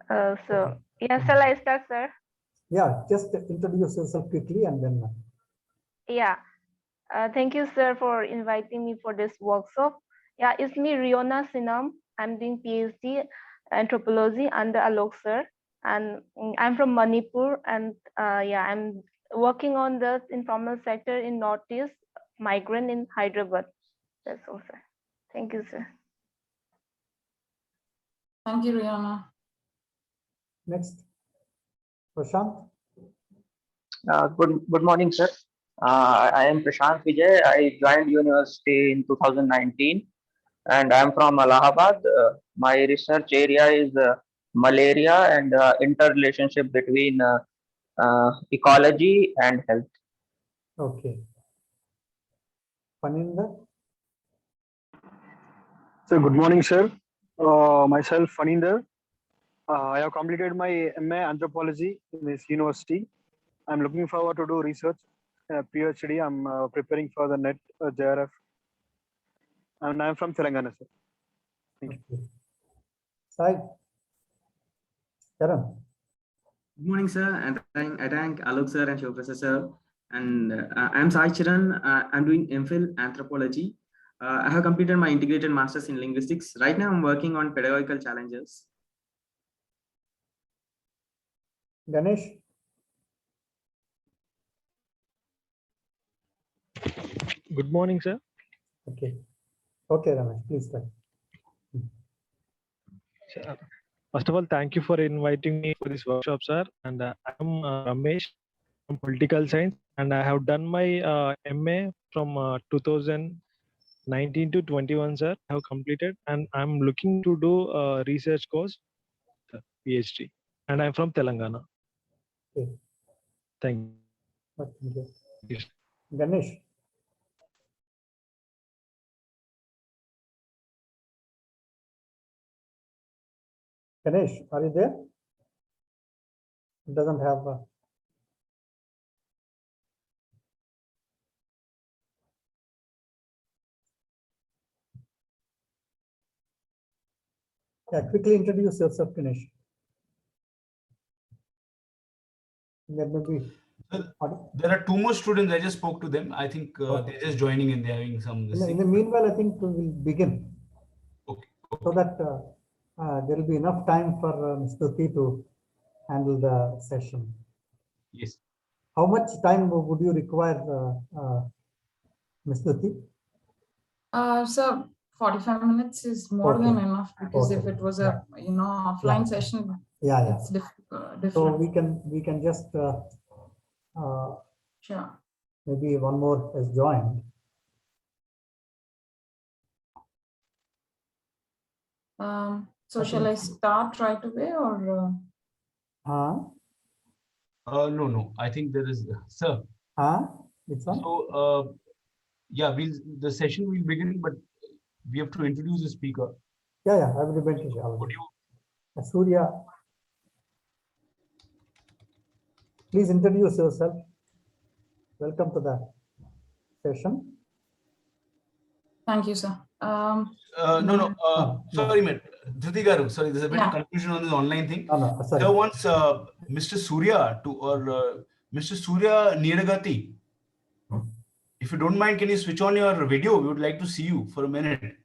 Shall I start, sir? Yeah, just introduce yourself quickly and then. Yeah. Thank you, sir, for inviting me for this workshop. Yeah, it's me, Riona Sinam. I'm doing PhD anthropology under Alok sir, and I'm from Manipur. And I'm working on the informal sector in Northeast, migrant in Hyderabad. That's all, sir. Thank you, sir. Thank you, Riona. Next, Prashant. Good morning, sir. I am Prashant Vijay. I joined university in 2019 and I am from Allahabad. My research area is malaria and interrelationship between ecology and health. Okay. Faninder. So good morning, sir. Myself, Faninder. I have completed my MA Anthropology in this university. I'm looking forward to do research, PhD. I'm preparing for the NET JRF. And I'm from Telangana, sir. Thank you. Sai. Karan. Good morning, sir. And I thank Alok sir and Shivprasad sir. And I'm Sai Chiran. I'm doing MPhil Anthropology. I have completed my integrated masters in linguistics. Right now, I'm working on pedagogical challenges. Ganesh. Good morning, sir. Okay. Okay, Ramesh, please start. First of all, thank you for inviting me for this workshop, sir. And I'm Ramesh from Political Science, and I have done my MA from 2019 to 21, sir. I have completed, and I'm looking to do a research course, PhD, and I'm from Telangana. Okay. Thank you. Ganesh. Ganesh, are you there? It doesn't have a... Yeah, quickly introduce yourself, Ganesh. There may be... There are two more students. I just spoke to them. I think they're just joining in. They're having some. In the meanwhile, I think we will begin. Okay. So that there will be enough time for Ms. Tuti to handle the session. Yes. How much time would you require, Ms. Tuti? So 45 minutes is more than enough, because if it was a offline session, it's different. So we can just sure. Maybe one more has joined. So shall I start right away or? No. I think there is, sir. Which one? So yeah, the session will begin, but we have to introduce the speaker. Yeah, I will invite you. Surya, please introduce yourself. Welcome to the session. Thank you, sir. Sorry, mate. Dhruti Garu, sorry, there's a bit of confusion on this online thing. Sorry. There wants Mr. Surya Mr. Surya Niragati. If you don't mind, can you switch on your video? We would like to see you for a minute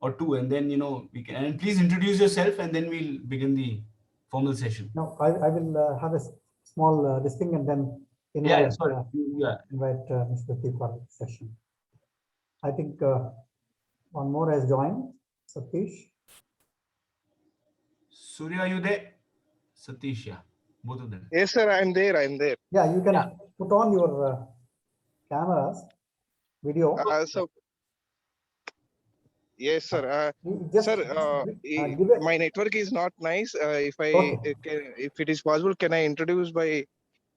or two, and then we can. And please introduce yourself, and then we'll begin the formal session. No, I will have a small this thing, and then invite Mr. T for the session. I think one more has joined, Satish. Surya, are you there? Satish, yeah, both of them. Yes, sir, I'm there. Yeah, you can put on your cameras, video. Yes, sir. My network is not nice. If it is possible, can I introduce by?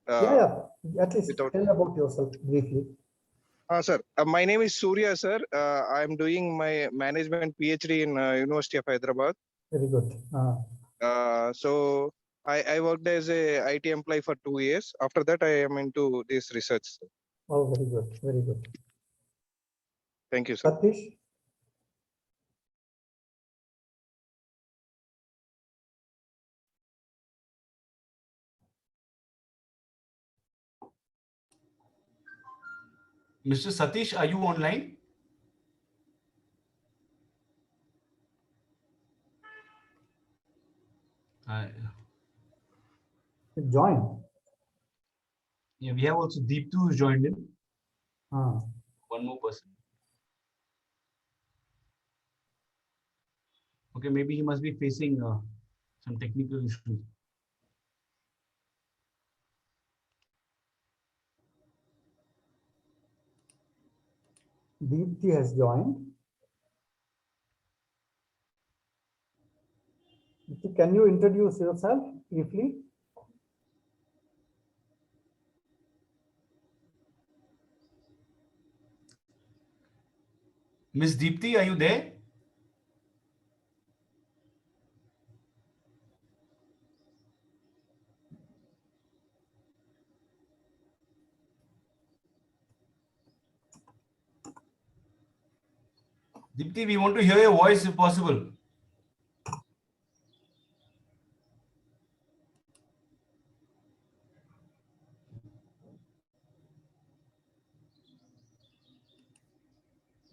At least tell about yourself briefly. Sir, my name is Surya, sir. I'm doing my management PhD in University of Hyderabad. Very good. So I worked as a IT employee for 2 years. After that, I am into this research. Oh, very good. Very good. Thank you, sir. Satish. Mr. Satish, are you online? Join. Yeah, we have also Deeptu who's joined in. Ah. One more person. Okay, maybe he must be facing some technical issues. Deepti has joined. Deepti, can you introduce yourself briefly? Miss Deepti, are you there? Deepti, we want to hear your voice if possible.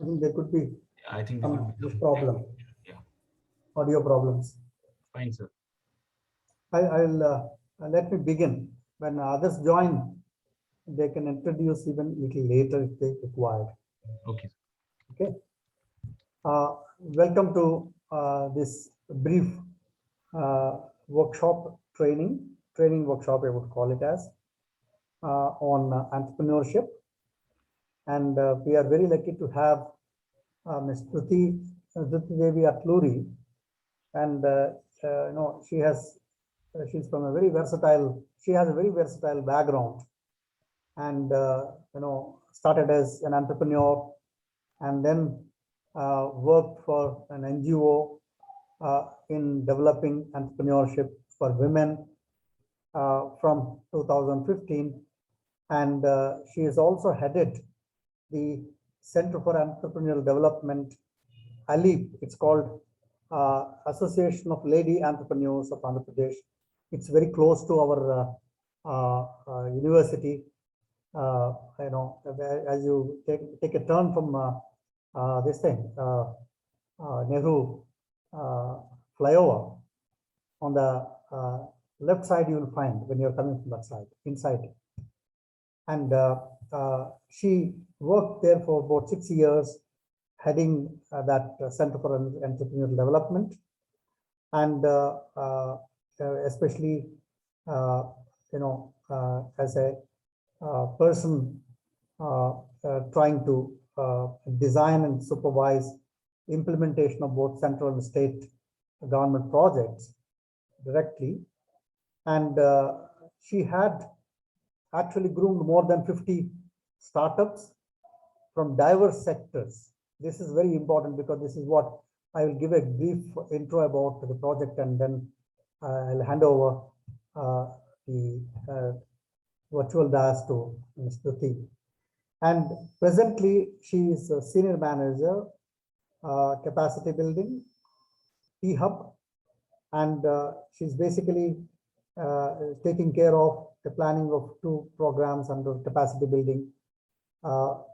I think there could be this problem. Yeah. Audio problems. Fine, sir. I'll let me begin. When others join, they can introduce even a little later if they require. Okay. Okay. Welcome to this brief workshop training workshop, I would call it as, on entrepreneurship. And we are very lucky to have Ms. Priti Devi Atluri, and she's from a very versatile. She has a very versatile background, and started as an entrepreneur, and then worked for an NGO in developing entrepreneurship for women from 2015, and she has also headed the Center for Entrepreneurial Development, ALEAP. It's called Association of Lady Entrepreneurs of Andhra Pradesh. It's very close to our university. As you take a turn from this thing, Nehru flyover, on the left side you will find when you're coming from that side, inside. And she worked there for about 6 years, heading that Center for Entrepreneurial Development, and especially as a person trying to design and supervise implementation of both central and state government projects directly. And she had actually groomed more than 50 startups from diverse sectors. This is very important because this is what I will give a brief intro about the project, and then I'll hand over the virtual dais to Ms. Priti. And presently, she is a senior manager, capacity building, T-Hub, and she's basically taking care of the planning of 2 programs under capacity building,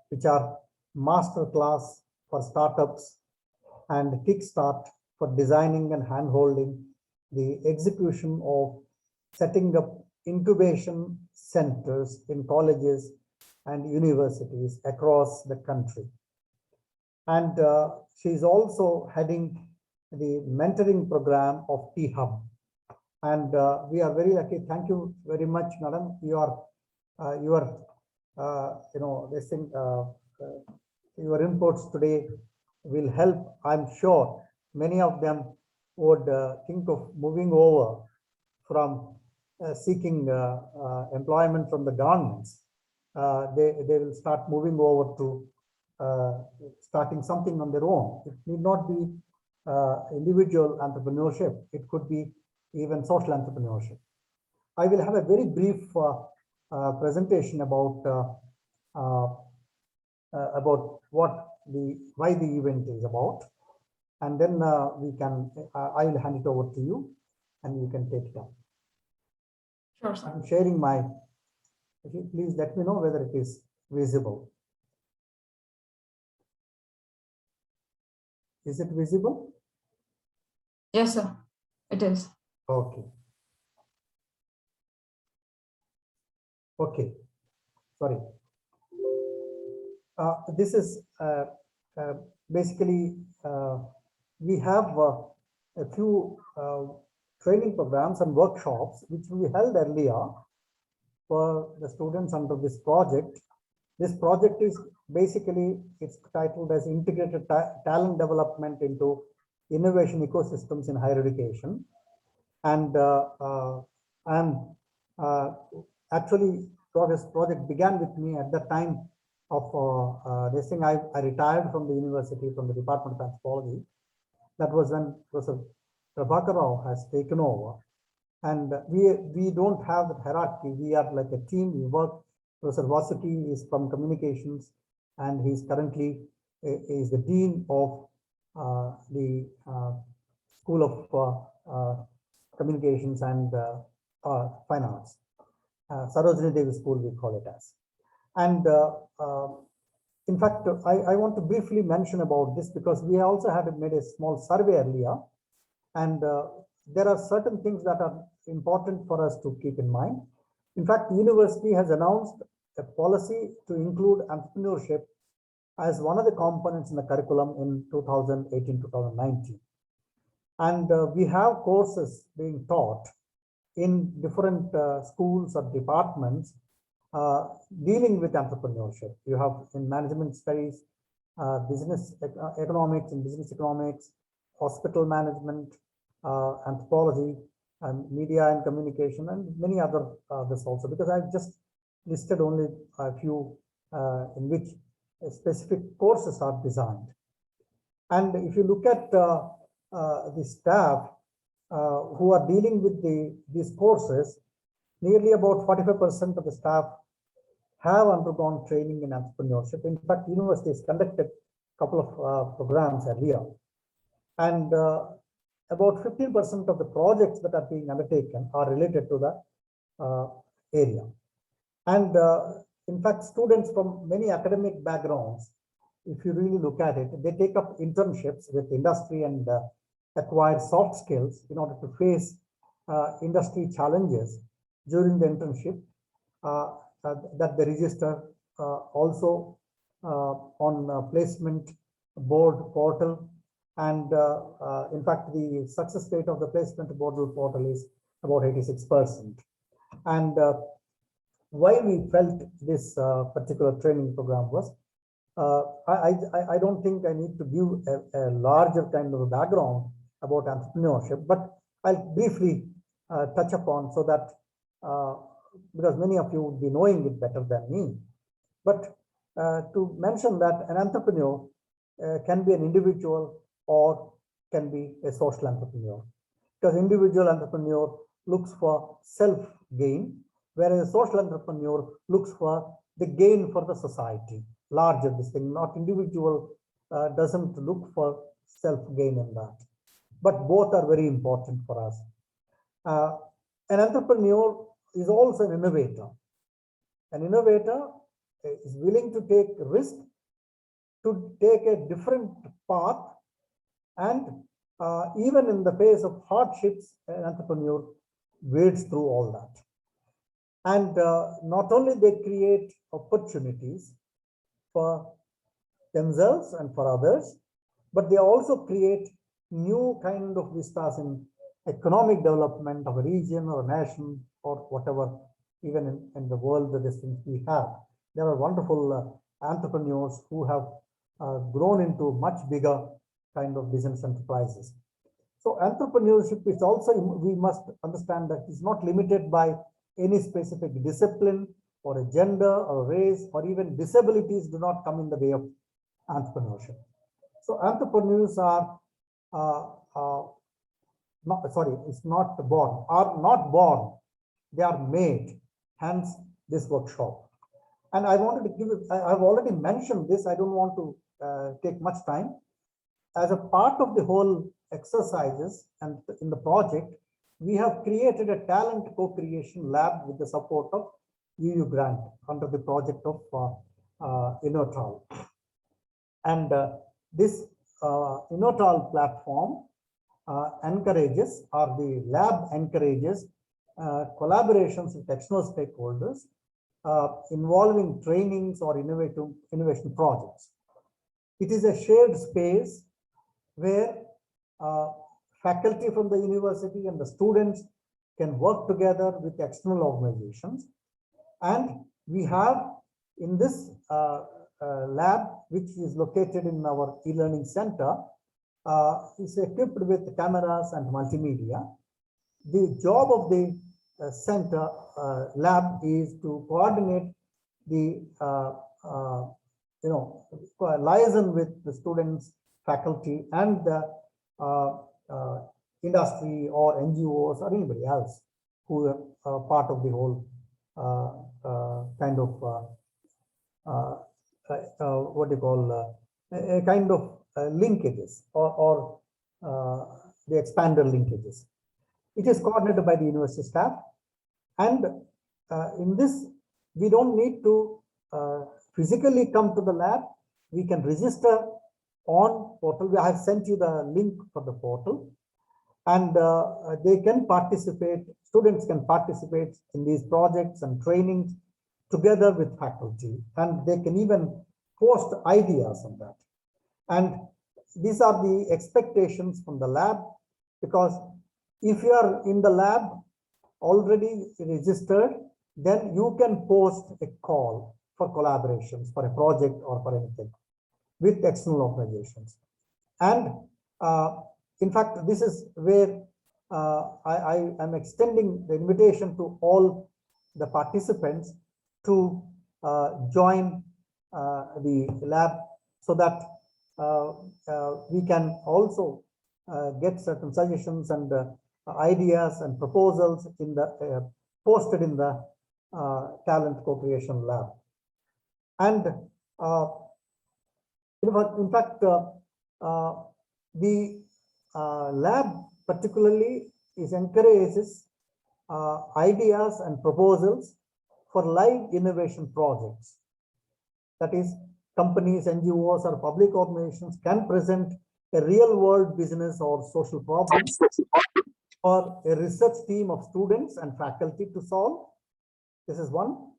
which are masterclass for startups and kickstart for designing and handholding the execution of setting up incubation centers in colleges and universities across the country. And she's also heading the mentoring program of T-Hub. And we are very lucky. Thank you very much, madam. Your inputs today will help. I'm sure many of them would think of moving over from seeking employment from the governments. They will start moving over to starting something on their own. It need not be individual entrepreneurship. It could be even social entrepreneurship. I will have a very brief presentation about why the event is about, and then we can. I will hand it over to you, and you can take it up. Sure, sir. I'm sharing my. Please let me know whether it is visible. Is it visible? Yes, sir. It is. Okay. Okay. Sorry. This is basically we have a few training programs and workshops which we held earlier for the students under this project. This project is basically, it's titled as Integrated Talent Development into Innovation Ecosystems in Higher Education. And actually, this project began with me at the time of this thing. I retired from the university, from the Department of Anthropology. That was when Professor Prabhakar Rao has taken over. And we don't have that hierarchy. We are like a team. We work. Professor Vasuki is from communications, and he's currently is the dean of the School of Communications and Fine Arts, Sarojini Devi School, we call it as. And in fact, I want to briefly mention about this because we also had made a small survey earlier, and there are certain things that are important for us to keep in mind. In fact, the university has announced a policy to include entrepreneurship as one of the components in the curriculum in 2018-2019. And we have courses being taught in different schools or departments dealing with entrepreneurship. You have in management studies, business economics and business economics, hospital management, anthropology, and media and communication, and many other this also, because I've just listed only a few in which specific courses are designed. And if you look at the staff who are dealing with these courses, nearly about 45% of the staff have undergone training in entrepreneurship. In fact, university has conducted a couple of programs earlier. And about 15% of the projects that are being undertaken are related to the area. And in fact, students from many academic backgrounds, if you really look at it, they take up internships with industry and acquire soft skills in order to face industry challenges during the internship that they register also on placement board portal. And in fact, the success rate of the placement board portal is about 86%. And why we felt this particular training program was, I don't think I need to give a larger kind of a background about entrepreneurship, but I'll briefly touch upon so that because many of you would be knowing it better than me. But to mention that an entrepreneur can be an individual or can be a social entrepreneur, because individual entrepreneur looks for self gain, whereas a social entrepreneur looks for the gain for the society, larger this thing. Not individual doesn't look for self gain in that, but both are very important for us. An entrepreneur is also an innovator. An innovator is willing to take risk, to take a different path, and even in the face of hardships, an entrepreneur wades through all that. And not only they create opportunities for themselves and for others, but they also create new kind of vistas in economic development of a region or a nation or whatever, even in the world that this thing we have. There are wonderful entrepreneurs who have grown into much bigger kind of business enterprises. So entrepreneurship is also, we must understand that it's not limited by any specific discipline or a gender or race, or even disabilities do not come in the way of entrepreneurship. So entrepreneurs are not born, they are made, hence this workshop. And I wanted to give it, I've already mentioned this, I don't want to take much time. As a part of the whole exercises and in the project, we have created a talent co-creation lab with the support of UU Grant under the project of InnoTal. And this Innotal platform encourages, or the lab encourages, collaborations with external stakeholders involving trainings or innovation projects. It is a shared space where faculty from the university and the students can work together with external organizations. And we have in this lab, which is located in our e-learning center, is equipped with cameras and multimedia. The job of the center lab is to coordinate the liaison with the students, faculty, and the industry or NGOs or anybody else who are part of the whole kind of what you call a kind of linkages or the expander linkages. It is coordinated by the university staff, and in this we don't need to physically come to the lab. We can register on portal. I have sent you the link for the portal, and they can participate. Students can participate in these projects and trainings together with faculty, and they can even post ideas on that. And these are the expectations from the lab, because if you are in the lab already registered, then you can post a call for collaborations for a project or for anything with external organizations. And in fact, this is where I am extending the invitation to all the participants to join the lab, so that we can also get certain suggestions and ideas and proposals in the posted in the talent co-creation lab. And in fact, the lab particularly encourages ideas and proposals for live innovation projects. That is, companies, NGOs, or public organizations can present a real-world business or social problem for a research team of students and faculty to solve. This is one.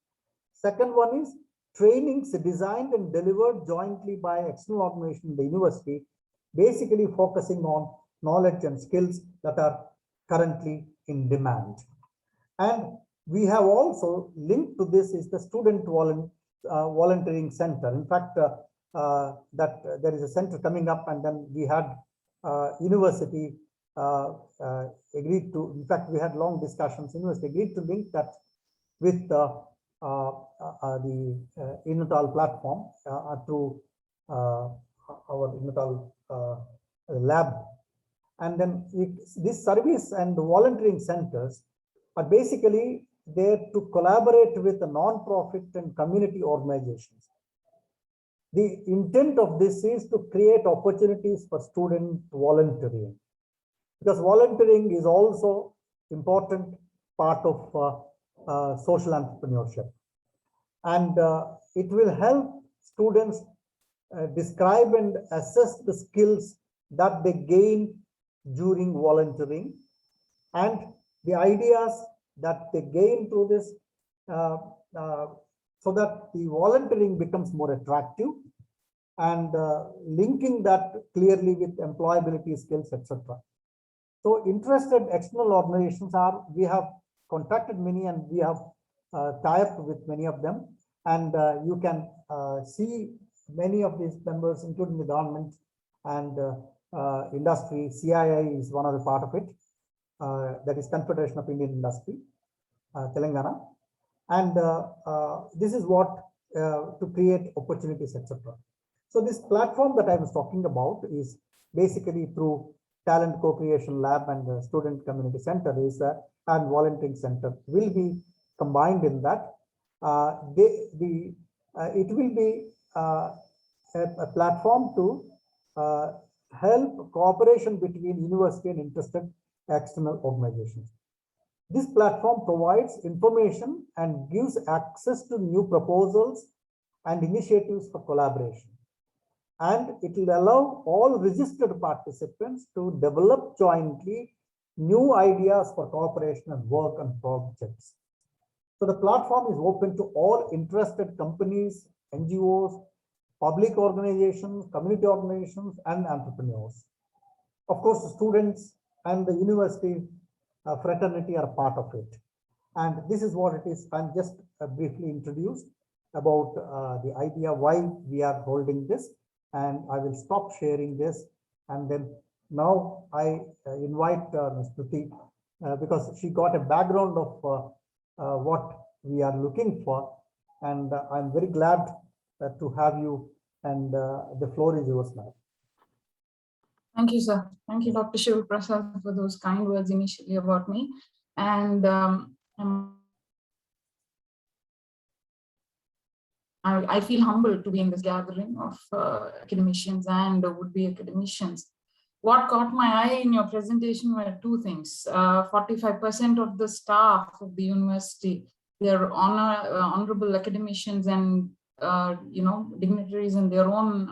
Second one is trainings designed and delivered jointly by external organization in the university, basically focusing on knowledge and skills that are currently in demand. And we have also linked to this is the student volunteering center. In fact, that there is a center coming up, and then we had university agreed to, in fact, we had long discussions, university agreed to link that with the Innotal platform through our Innotal lab. And then this service and the volunteering centers are basically there to collaborate with the non-profit and community organizations. The intent of this is to create opportunities for student volunteering, because volunteering is also important part of social entrepreneurship. And it will help students describe and assess the skills that they gain during volunteering, and the ideas that they gain through this, so that the volunteering becomes more attractive, and linking that clearly with employability skills, etc. So interested external organizations we have contacted many, and we have tie-up with many of them, and you can see many of these members, including the government and industry. CII is one of the part of it, that is Confederation of Indian Industry, Telangana, and this is what to create opportunities, etc. So this platform that I was talking about is basically through Talent Co-creation Lab and the Student Community Center and Volunteering Center will be combined in that. It will be a platform to help cooperation between university and interested external organizations. This platform provides information and gives access to new proposals and initiatives for collaboration. and it will allow all registered participants to develop jointly new ideas for cooperation and work on projects. So the platform is open to all interested companies, NGOs, public organizations, community organizations, and entrepreneurs. Of course, the students and the university fraternity are part of it. And this is what it is. I'm just briefly introduced about the idea why we are holding this. And I will stop sharing this. And then now I invite Ms. Tuti because she got a background of what we are looking for. And I'm very glad to have you. And the floor is yours now. Thank you, sir. Thank you, Dr. Shiv Prasad, for those kind words initially about me. And I feel humbled to be in this gathering of academicians and would-be academicians. What caught my eye in your presentation were two things. 45% of the staff of the university, they're honorable academicians and dignitaries in their own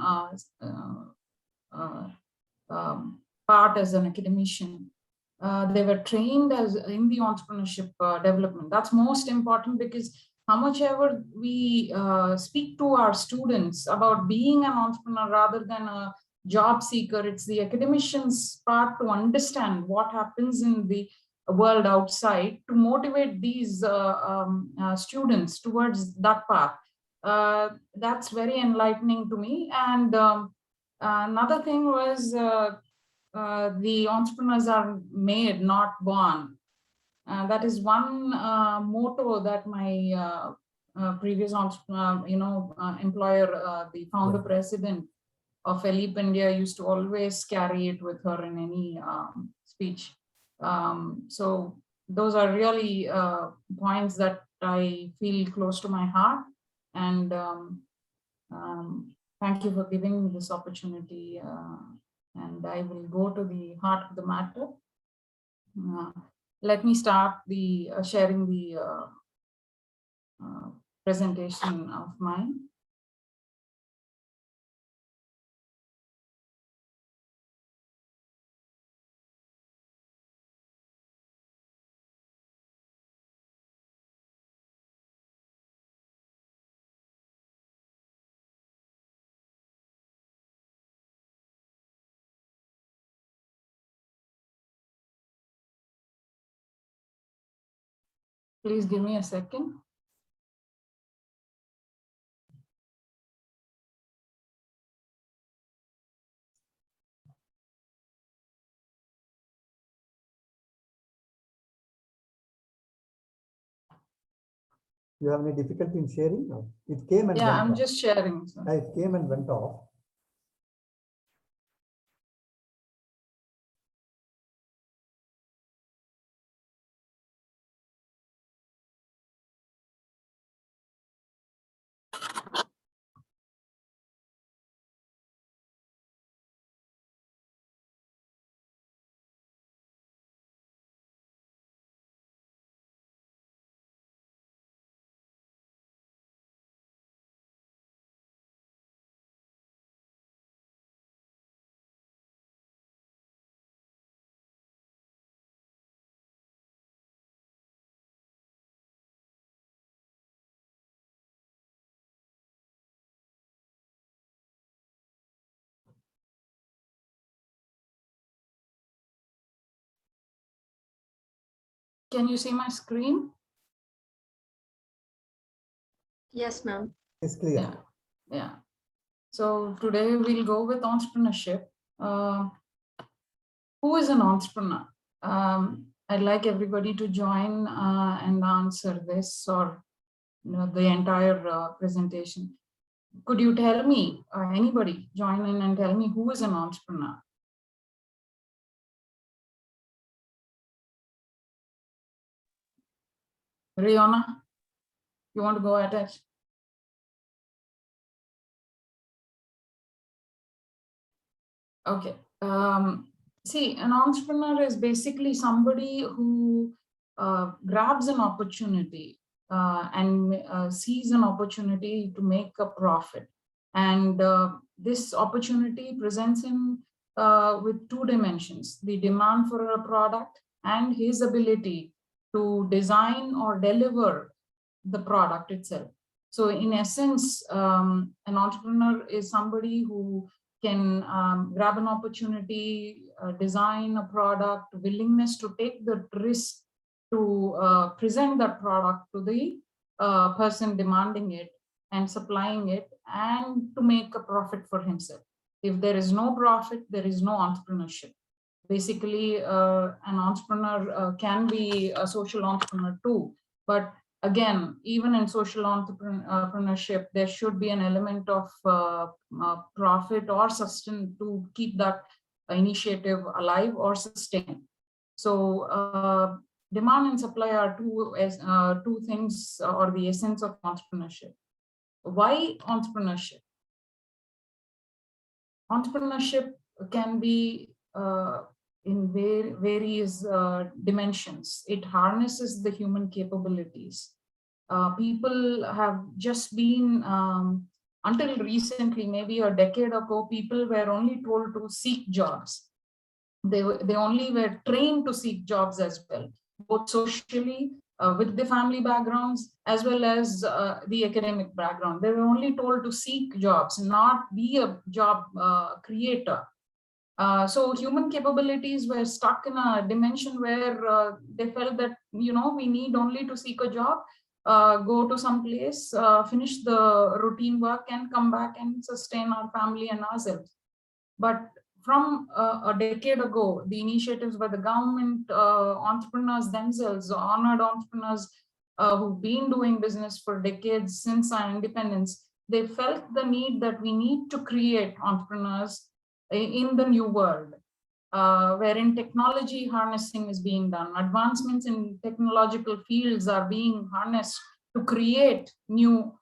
part as an academician. They were trained as in the entrepreneurship development. That's most important, because how much ever we speak to our students about being an entrepreneur rather than a job seeker, it's the academician's part to understand what happens in the world outside to motivate these students towards that path. That's very enlightening to me. And another thing was the entrepreneurs are made, not born. That is one motto that my previous employer, the founder president of Elip India, used to always carry it with her in any speech. So those are really points that I feel close to my heart. And thank you for giving me this opportunity. And I will go to the heart of the matter. Let me start the sharing the presentation of mine. Please give me a second. You have any difficulty in sharing? No? It came and yeah, went I'm off. just sharing. So. It came and went off. Can you see my screen? Yes, ma'am. It's clear. Yeah. Yeah. So today we'll go with entrepreneurship. Who is an entrepreneur? I'd like everybody to join and answer this, or the entire presentation. Could you tell me, or anybody join in and tell me who is an entrepreneur? Riona, you want to go at it? Okay. See, an entrepreneur is basically somebody who grabs an opportunity and sees an opportunity to make a profit. And this opportunity presents him with two dimensions: the demand for a product and his ability to design or deliver the product itself. So in essence, an entrepreneur is somebody who can grab an opportunity, design a product, willingness to take the risk to present that product to the person demanding it and supplying it, and to make a profit for himself. If there is no profit, there is no entrepreneurship. Basically, an entrepreneur can be a social entrepreneur too. But again, even in social entrepreneurship, there should be an element of profit or sustain to keep that initiative alive or sustained. So demand and supply are two things, or the essence of entrepreneurship. Why entrepreneurship? Entrepreneurship can be in various dimensions. It harnesses the human capabilities. People have just been, until recently, maybe a decade ago, people were only told to seek jobs. They only were trained to seek jobs as well, both socially, with the family backgrounds, as well as the academic background. They were only told to seek jobs, not be a job creator. So human capabilities were stuck in a dimension where they felt that, we need only to seek a job, go to some place, finish the routine work and come back and sustain our family and ourselves. But from a decade ago, the initiatives by the government, entrepreneurs themselves, honored entrepreneurs who've been doing business for decades since our independence, they felt the need that we need to create entrepreneurs in the new world, wherein technology harnessing is being done. Advancements in technological fields are being harnessed to create new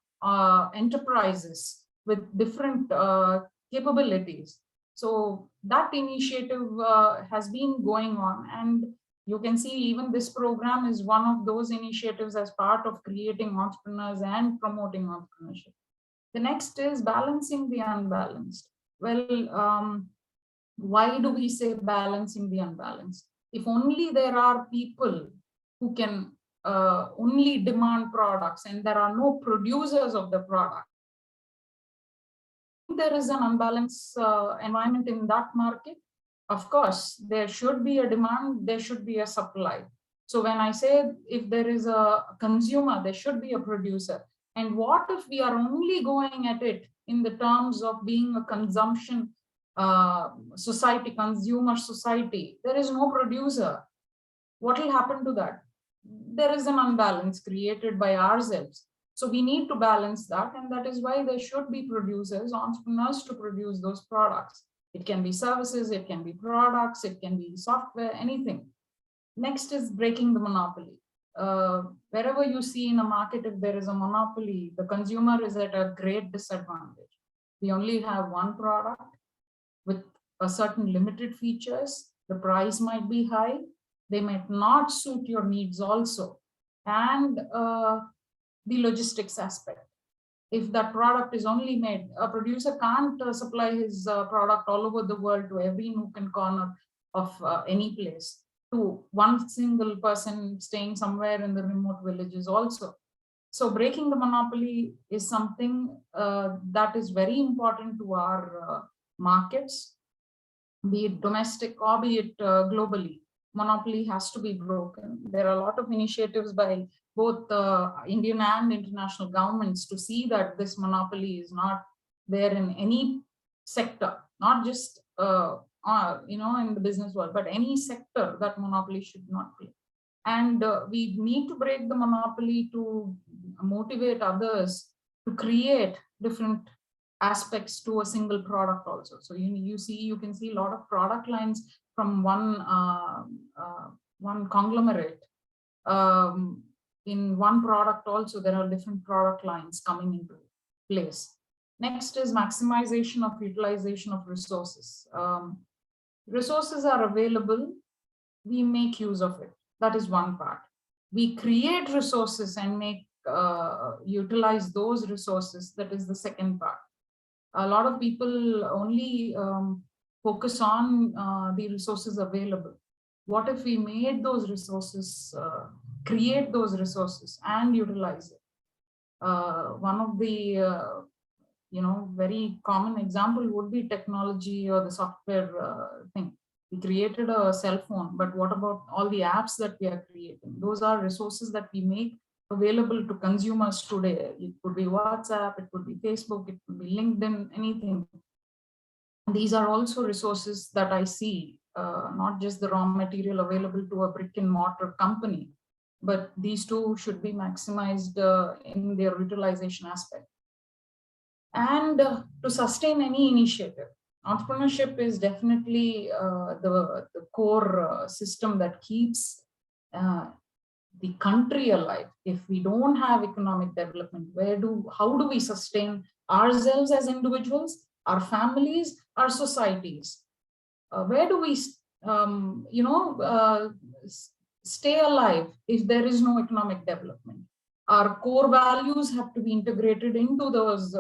enterprises with different capabilities. So that initiative has been going on, and you can see even this program is one of those initiatives as part of creating entrepreneurs and promoting entrepreneurship. The next is balancing the unbalanced. Well, why do we say balancing the unbalanced? If only there are people who can only demand products and there are no producers of the product, there is an unbalanced environment in that market. Of course, there should be a demand, there should be a supply. So when I say if there is a consumer, there should be a producer. And what if we are only going at it in the terms of being a consumption society, consumer society? There is no producer. What will happen to that? There is an unbalance created by ourselves. So we need to balance that, and that is why there should be producers, entrepreneurs to produce those products. It can be services, it can be products, it can be software, anything. Next is breaking the monopoly. Wherever you see in a market, if there is a monopoly, the consumer is at a great disadvantage. We only have one product with a certain limited features. The price might be high. They might not suit your needs also. And the logistics aspect. If that product is only made, a producer can't supply his product all over the world to every nook and corner of any place, to one single person staying somewhere in the remote villages also. So breaking the monopoly is something that is very important to our markets, be it domestic or be it globally. Monopoly has to be broken. There are a lot of initiatives by both Indian and international governments to see that this monopoly is not there in any sector, not just in the business world, but any sector that monopoly should not play. And we need to break the monopoly to motivate others to create different aspects to a single product also. So you can see a lot of product lines from one conglomerate. In one product also, there are different product lines coming into place. Next is maximization of utilization of resources. Resources are available, we make use of it. That is one part. We create resources and utilize those resources. That is the second part. A lot of people only focus on the resources available. What if we made those resources, create those resources and utilize it? One of the very common example would be technology or the software thing. We created a cell phone, but what about all the apps that we are creating? Those are resources that we make available to consumers today. It could be WhatsApp, it could be Facebook, it could be LinkedIn, anything. These are also resources that I see, not just the raw material available to a brick and mortar company, but these two should be maximized in their utilization aspect. And to sustain any initiative, entrepreneurship is definitely the core system that keeps the country alive. If we don't have economic development, how do we sustain ourselves as individuals, our families, our societies? Where do we stay alive if there is no economic development? Our core values have to be integrated into those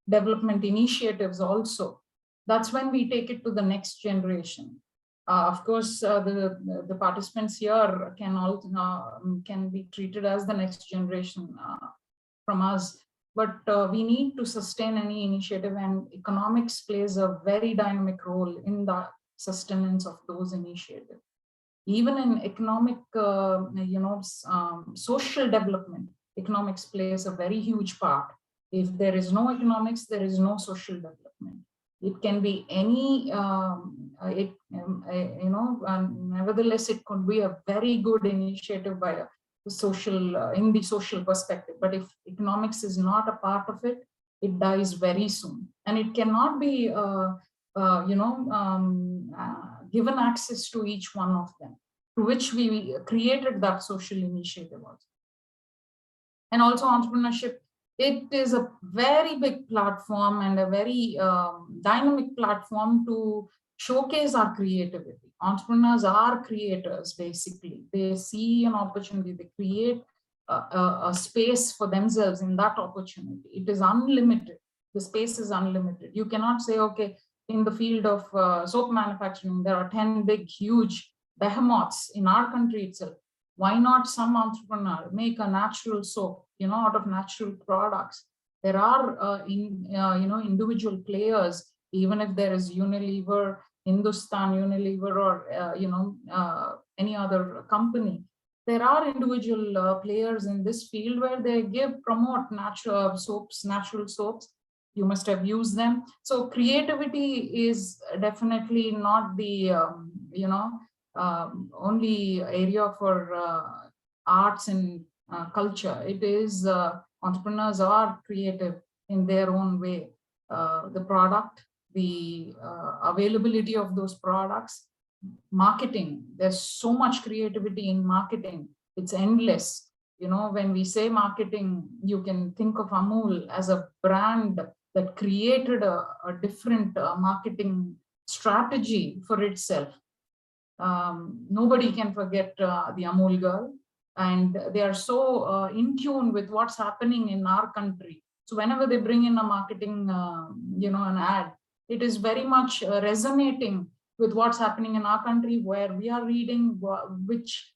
development initiatives also. That's when we take it to the next generation. Of course, the participants here can be treated as the next generation from us, but we need to sustain any initiative, and economics plays a very dynamic role in the sustenance of those initiatives. Even in economic, social development, economics plays a very huge part. If there is no economics, there is no social development. It can be any, nevertheless, it could be a very good initiative by a social, in the social perspective. But if economics is not a part of it, it dies very soon. And it cannot be, given access to each one of them, to which we created that social initiative also. And also entrepreneurship, it is a very big platform and a very dynamic platform to showcase our creativity. Entrepreneurs are creators, basically. They see an opportunity, they create a space for themselves in that opportunity. It is unlimited. The space is unlimited. You cannot say, okay, in the field of soap manufacturing, there are 10 big, huge behemoths in our country itself. Why not some entrepreneur make a natural soap, out of natural products? There are, individual players, even if there is Unilever, Hindustan Unilever, or, any other company. There are individual players in this field where they promote natural soaps. You must have used them. So creativity is definitely not the, only area for arts and culture. It is, entrepreneurs are creative in their own way. The product, the availability of those products, marketing, there's so much creativity in marketing. It's endless. When we say marketing, you can think of Amul as a brand that created a different marketing strategy for itself. Nobody can forget the Amul girl, and they are so in tune with what's happening in our country. So whenever they bring in a marketing, an ad, it is very much resonating with what's happening in our country, where we are reading, which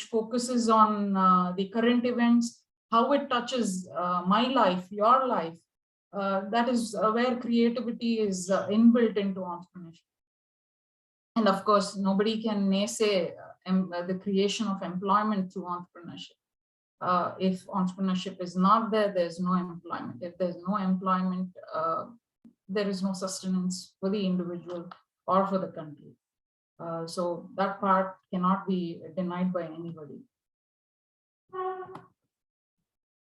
focuses on the current events, how it touches my life, your life. That is where creativity is inbuilt into entrepreneurship. And of course, nobody can naysay the creation of employment through entrepreneurship. If entrepreneurship is not there, there's no employment. If there's no employment, there is no sustenance for the individual or for the country. So that part cannot be denied by anybody.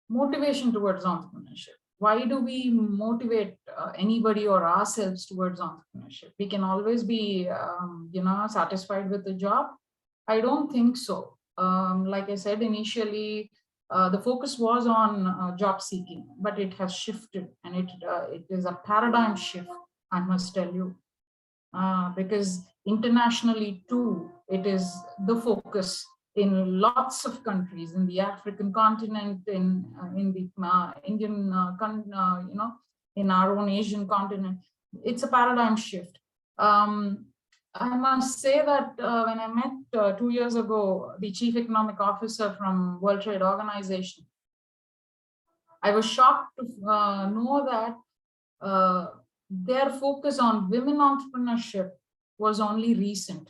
Motivation towards entrepreneurship. Why do we motivate anybody or ourselves towards entrepreneurship? We can always be, satisfied with the job. I don't think so. Like I said initially, the focus was on job seeking, but it has shifted, and it is a paradigm shift, I must tell you, because internationally too, it is the focus in lots of countries, in the African continent, in the Indian, in our own Asian continent. It's a paradigm shift. I must say that when I met 2 years ago, the chief economic officer from World Trade Organization, I was shocked to know that their focus on women entrepreneurship was only recent.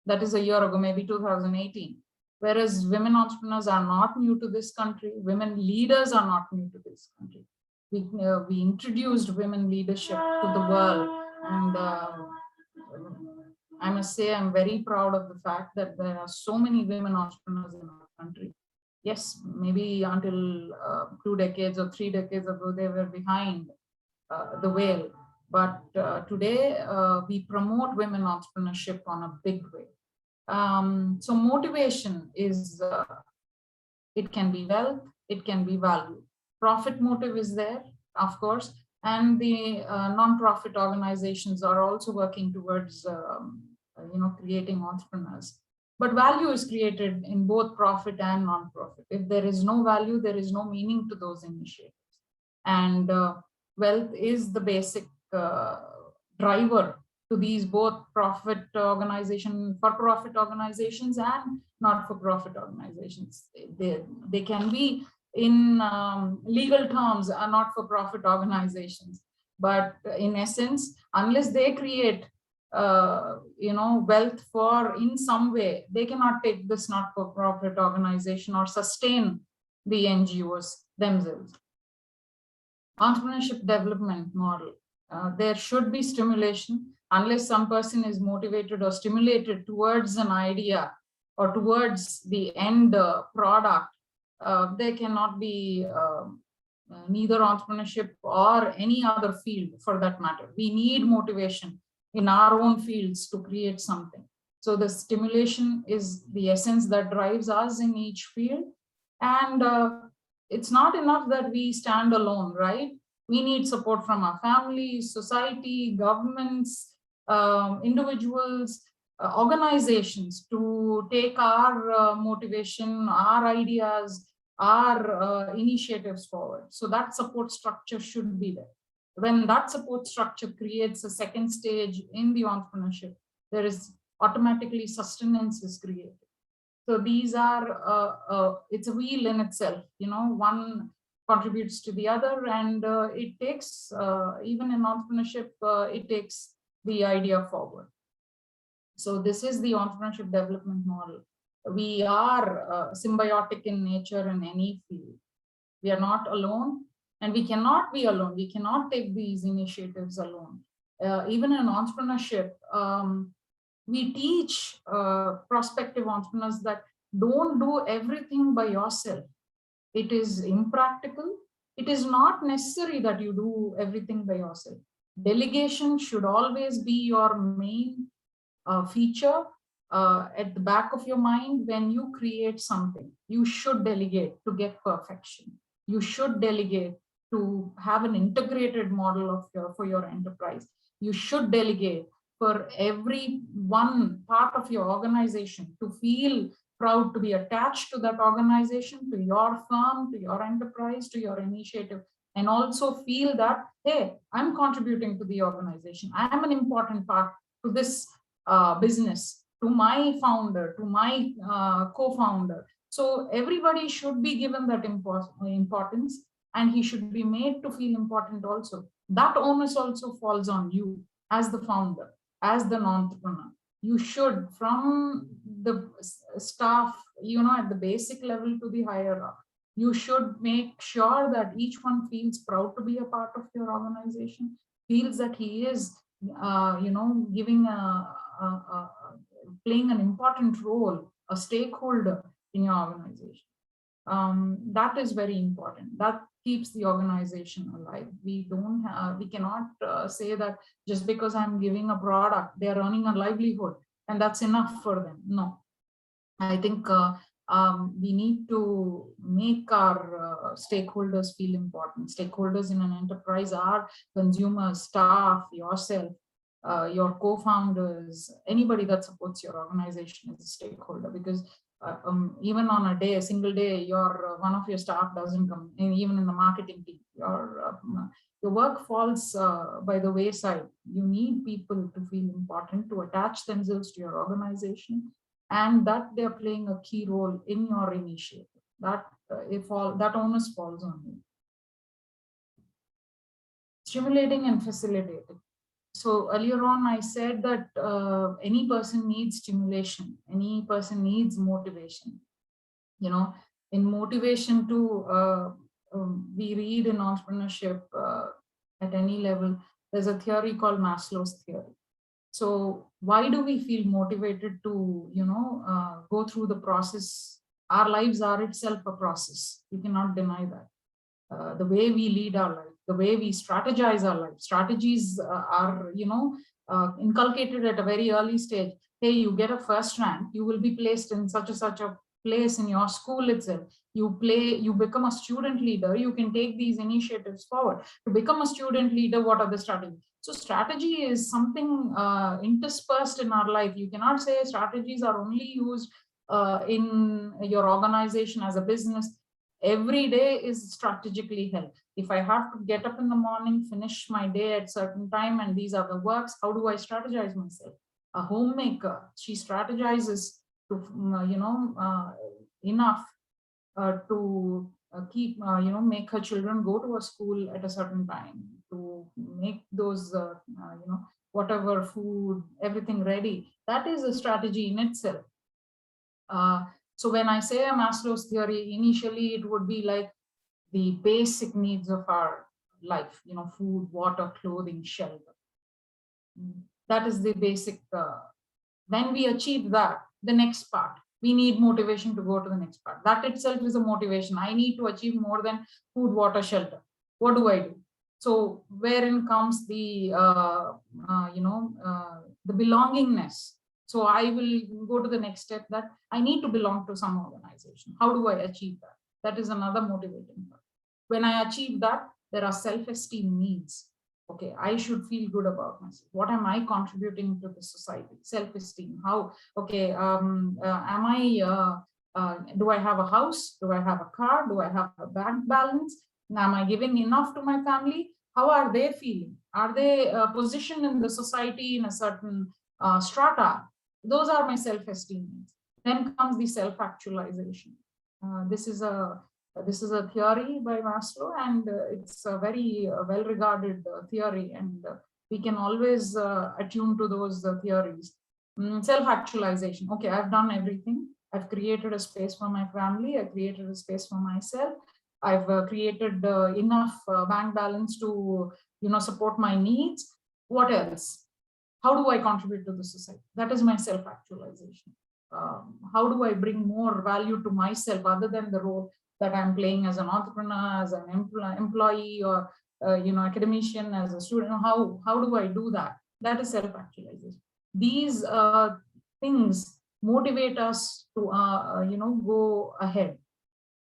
That is a year ago, maybe 2018. Whereas women entrepreneurs are not new to this country, women leaders are not new to this country. We introduced women leadership to the world, and I must say I'm very proud of the fact that there are so many women entrepreneurs in our country. Yes, maybe until 2 decades or 3 decades ago, they were behind the whale. But today, we promote women entrepreneurship on a big way. So motivation is, it can be wealth, it can be value. Profit motive is there, of course, and the non-profit organizations are also working towards creating entrepreneurs. But value is created in both profit and non-profit. If there is no value, there is no meaning to those initiatives. And wealth is the basic driver to these both for-profit organizations and not-for-profit organizations. They can be in legal terms are not-for-profit organizations, but in essence, unless they create wealth for in some way, they cannot take this not-for-profit organization or sustain the NGOs themselves. Entrepreneurship development model. There should be stimulation. Unless some person is motivated or stimulated towards an idea or towards the end product, there cannot be neither entrepreneurship or any other field for that matter. We need motivation in our own fields to create something. So the stimulation is the essence that drives us in each field. And it's not enough that we stand alone, right? We need support from our families, society, governments, individuals, organizations to take our motivation, our ideas, our initiatives forward. So that support structure should be there. When that support structure creates a second stage in the entrepreneurship, there is automatically sustenance is created. So these are, it's a wheel in itself, one contributes to the other, and it takes, even in entrepreneurship, it takes the idea forward. So this is the entrepreneurship development model. We are symbiotic in nature in any field. We are not alone, and we cannot be alone. We cannot take these initiatives alone. Even in entrepreneurship, we teach prospective entrepreneurs that don't do everything by yourself. It is impractical. It is not necessary that you do everything by yourself. Delegation should always be your main feature at the back of your mind. When you create something, you should delegate to get perfection. You should delegate to have an integrated model for your enterprise. You should delegate for every one part of your organization to feel proud to be attached to that organization, to your firm, to your enterprise, to your initiative, and also feel that, hey, I'm contributing to the organization. I am an important part to this business, to my founder, to my co-founder. So everybody should be given that importance, and he should be made to feel important also. That onus also falls on you as the founder, as the entrepreneur. You should, from the staff, at the basic level to the higher up, you should make sure that each one feels proud to be a part of your organization, feels that he is, giving playing an important role, a stakeholder in your organization. That is very important. That keeps the organization alive. We cannot say that just because I'm giving a product, they're earning a livelihood and that's enough for them. No, I think we need to make our stakeholders feel important. Stakeholders in an enterprise are consumers, staff, yourself, your co-founders, anybody that supports your organization is a stakeholder, because even on a single day, one of your staff doesn't come, even in the marketing team, your your work falls by the wayside. You need people to feel important, to attach themselves to your organization, and that they're playing a key role in your initiative. That that onus falls on you. Stimulating and facilitating. So earlier on, I said that any person needs stimulation, any person needs motivation. You know, in motivation to, we read in entrepreneurship at any level, there's a theory called Maslow's theory. So why do we feel motivated to, go through the process? Our lives are itself a process. You cannot deny that. The way we lead our life, the way we strategize our life, strategies are, inculcated at a very early stage. Hey, you get a first rank, you will be placed in such a place in your school itself. You become a student leader, you can take these initiatives forward. To become a student leader, what are the strategies? So strategy is something interspersed in our life. You cannot say strategies are only used in your organization as a business. Every day is strategically held. If I have to get up in the morning, finish my day at certain time, and these are the works, how do I strategize myself? A homemaker, she strategizes to, enough to keep, make her children go to a school at a certain time, to make those, whatever food, everything ready. That is a strategy in itself. So when I say a Maslow's theory, initially it would be like the basic needs of our life, food, water, clothing, shelter. That is the basic. When we achieve that, the next part, we need motivation to go to the next part. That itself is a motivation. I need to achieve more than food, water, shelter. What do I do? So wherein comes the, the belongingness. So I will go to the next step, that I need to belong to some organization. How do I achieve that? That is another motivating part. When I achieve that, there are self-esteem needs. Okay, I should feel good about myself. What am I contributing to the society? Self-esteem. How? Okay, am I? Do I have a house? Do I have a car? Do I have a bank balance? Am I giving enough to my family? How are they feeling? Are they positioned in the society in a certain strata? Those are my self-esteem needs. Then comes the self-actualization. This is a theory by Maslow, and it's a very well-regarded theory, and we can always attune to those theories. Self-actualization. Okay, I've done everything. I've created a space for my family. I created a space for myself. I've created enough bank balance to, support my needs. What else? How do I contribute to the society? That is my self-actualization. How do I bring more value to myself other than the role that I'm playing as an entrepreneur, as an employee, or academician, as a student? How do I do that? That is self-actualization. These things motivate us to go ahead.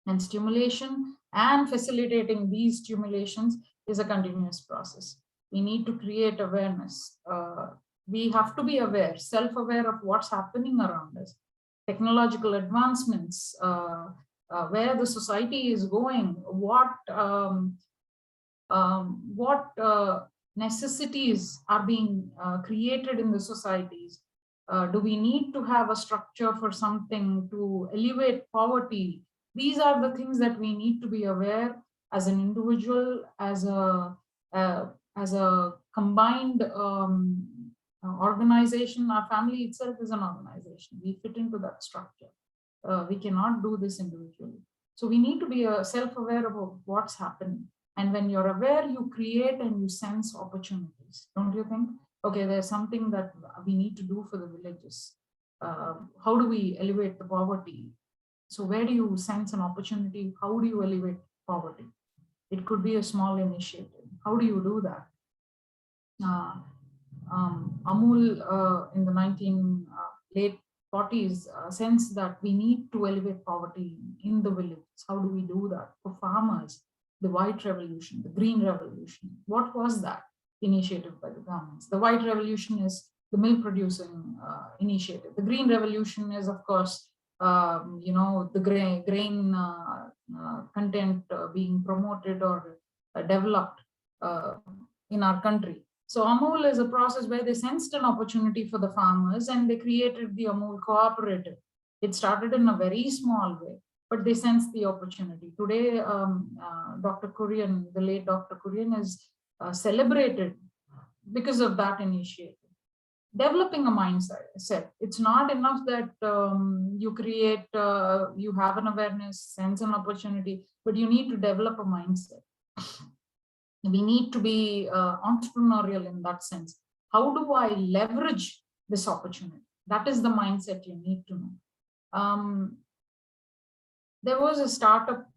And stimulation and facilitating these stimulations is a continuous process. We need to create awareness. We have to be aware, self-aware of what's happening around us. Technological advancements, where the society is going, what necessities are being created in the societies. Do we need to have a structure for something to alleviate poverty? These are the things that we need to be aware as an individual, as a combined organization. Our family itself is an organization. We fit into that structure. We cannot do this individually. So we need to be self-aware about what's happening. And when you're aware, you create and you sense opportunities. Don't you think? Okay, there's something that we need to do for the villages. How do we elevate the poverty? So where do you sense an opportunity? How do you elevate poverty? It could be a small initiative. How do you do that? Amul in the late 40s sensed that we need to elevate poverty in the villages. How do we do that? For farmers, the white revolution, the green revolution. What was that initiative by the governments? The white revolution is the milk producing initiative. The green revolution is, of course, the grain content being promoted or developed in our country. So Amul is a process where they sensed an opportunity for the farmers and they created the Amul Cooperative. It started in a very small way, but they sensed the opportunity. Today, Dr. Kurian, the late Dr. Kurian, is celebrated because of that initiative. Developing a mindset. It's not enough that you create, you have an awareness, sense an opportunity, but you need to develop a mindset. We need to be entrepreneurial in that sense. How do I leverage this opportunity? That is the mindset you need to know. There was a startup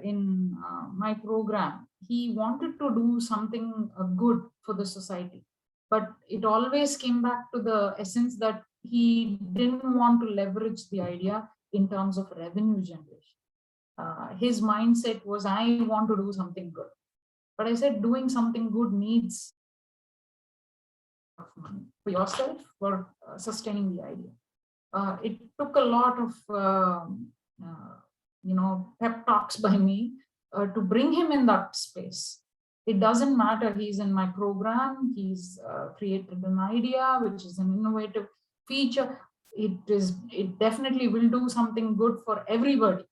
in my program. He wanted to do something good for the society, but it always came back to the essence that he didn't want to leverage the idea in terms of revenue generation. His mindset was, I want to do something good. But I said, doing something good needs money for yourself, for sustaining the idea. It took a lot of pep talks by me to bring him in that space. It doesn't matter, he's in my program, he's created an idea which is an innovative feature. It definitely will do something good for everybody.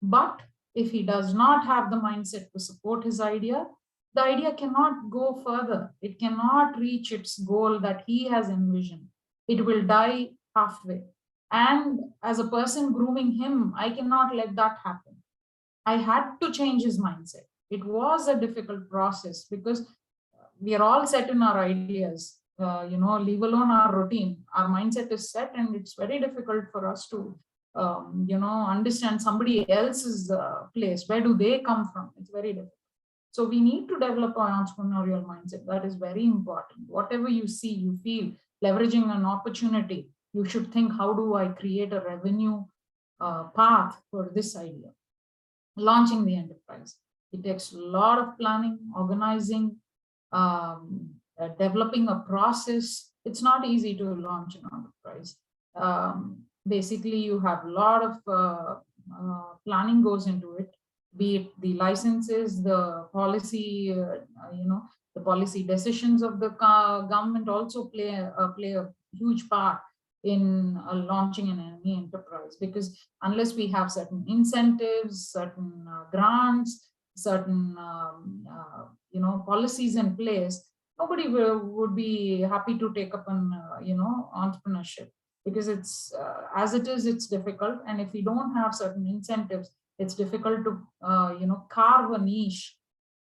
But if he does not have the mindset to support his idea, the idea cannot go further. It cannot reach its goal that he has envisioned. It will die halfway. And as a person grooming him, I cannot let that happen. I had to change his mindset. It was a difficult process because we are all set in our ideas, leave alone our routine. Our mindset is set and it's very difficult for us to, understand somebody else's place. Where do they come from? It's very difficult. So we need to develop an entrepreneurial mindset. That is very important. Whatever you see, you feel, leveraging an opportunity, you should think, how do I create a revenue path for this idea? Launching the enterprise. It takes a lot of planning, organizing, developing a process. It's not easy to launch an enterprise. Basically, you have a lot of planning goes into it. Be it the licenses, the policy, the policy decisions of the government also play a huge part in launching any enterprise, because unless we have certain incentives, certain grants, certain policies in place, nobody would be happy to take up an entrepreneurship, because it's as it is, it's difficult. And if we don't have certain incentives, it's difficult to carve a niche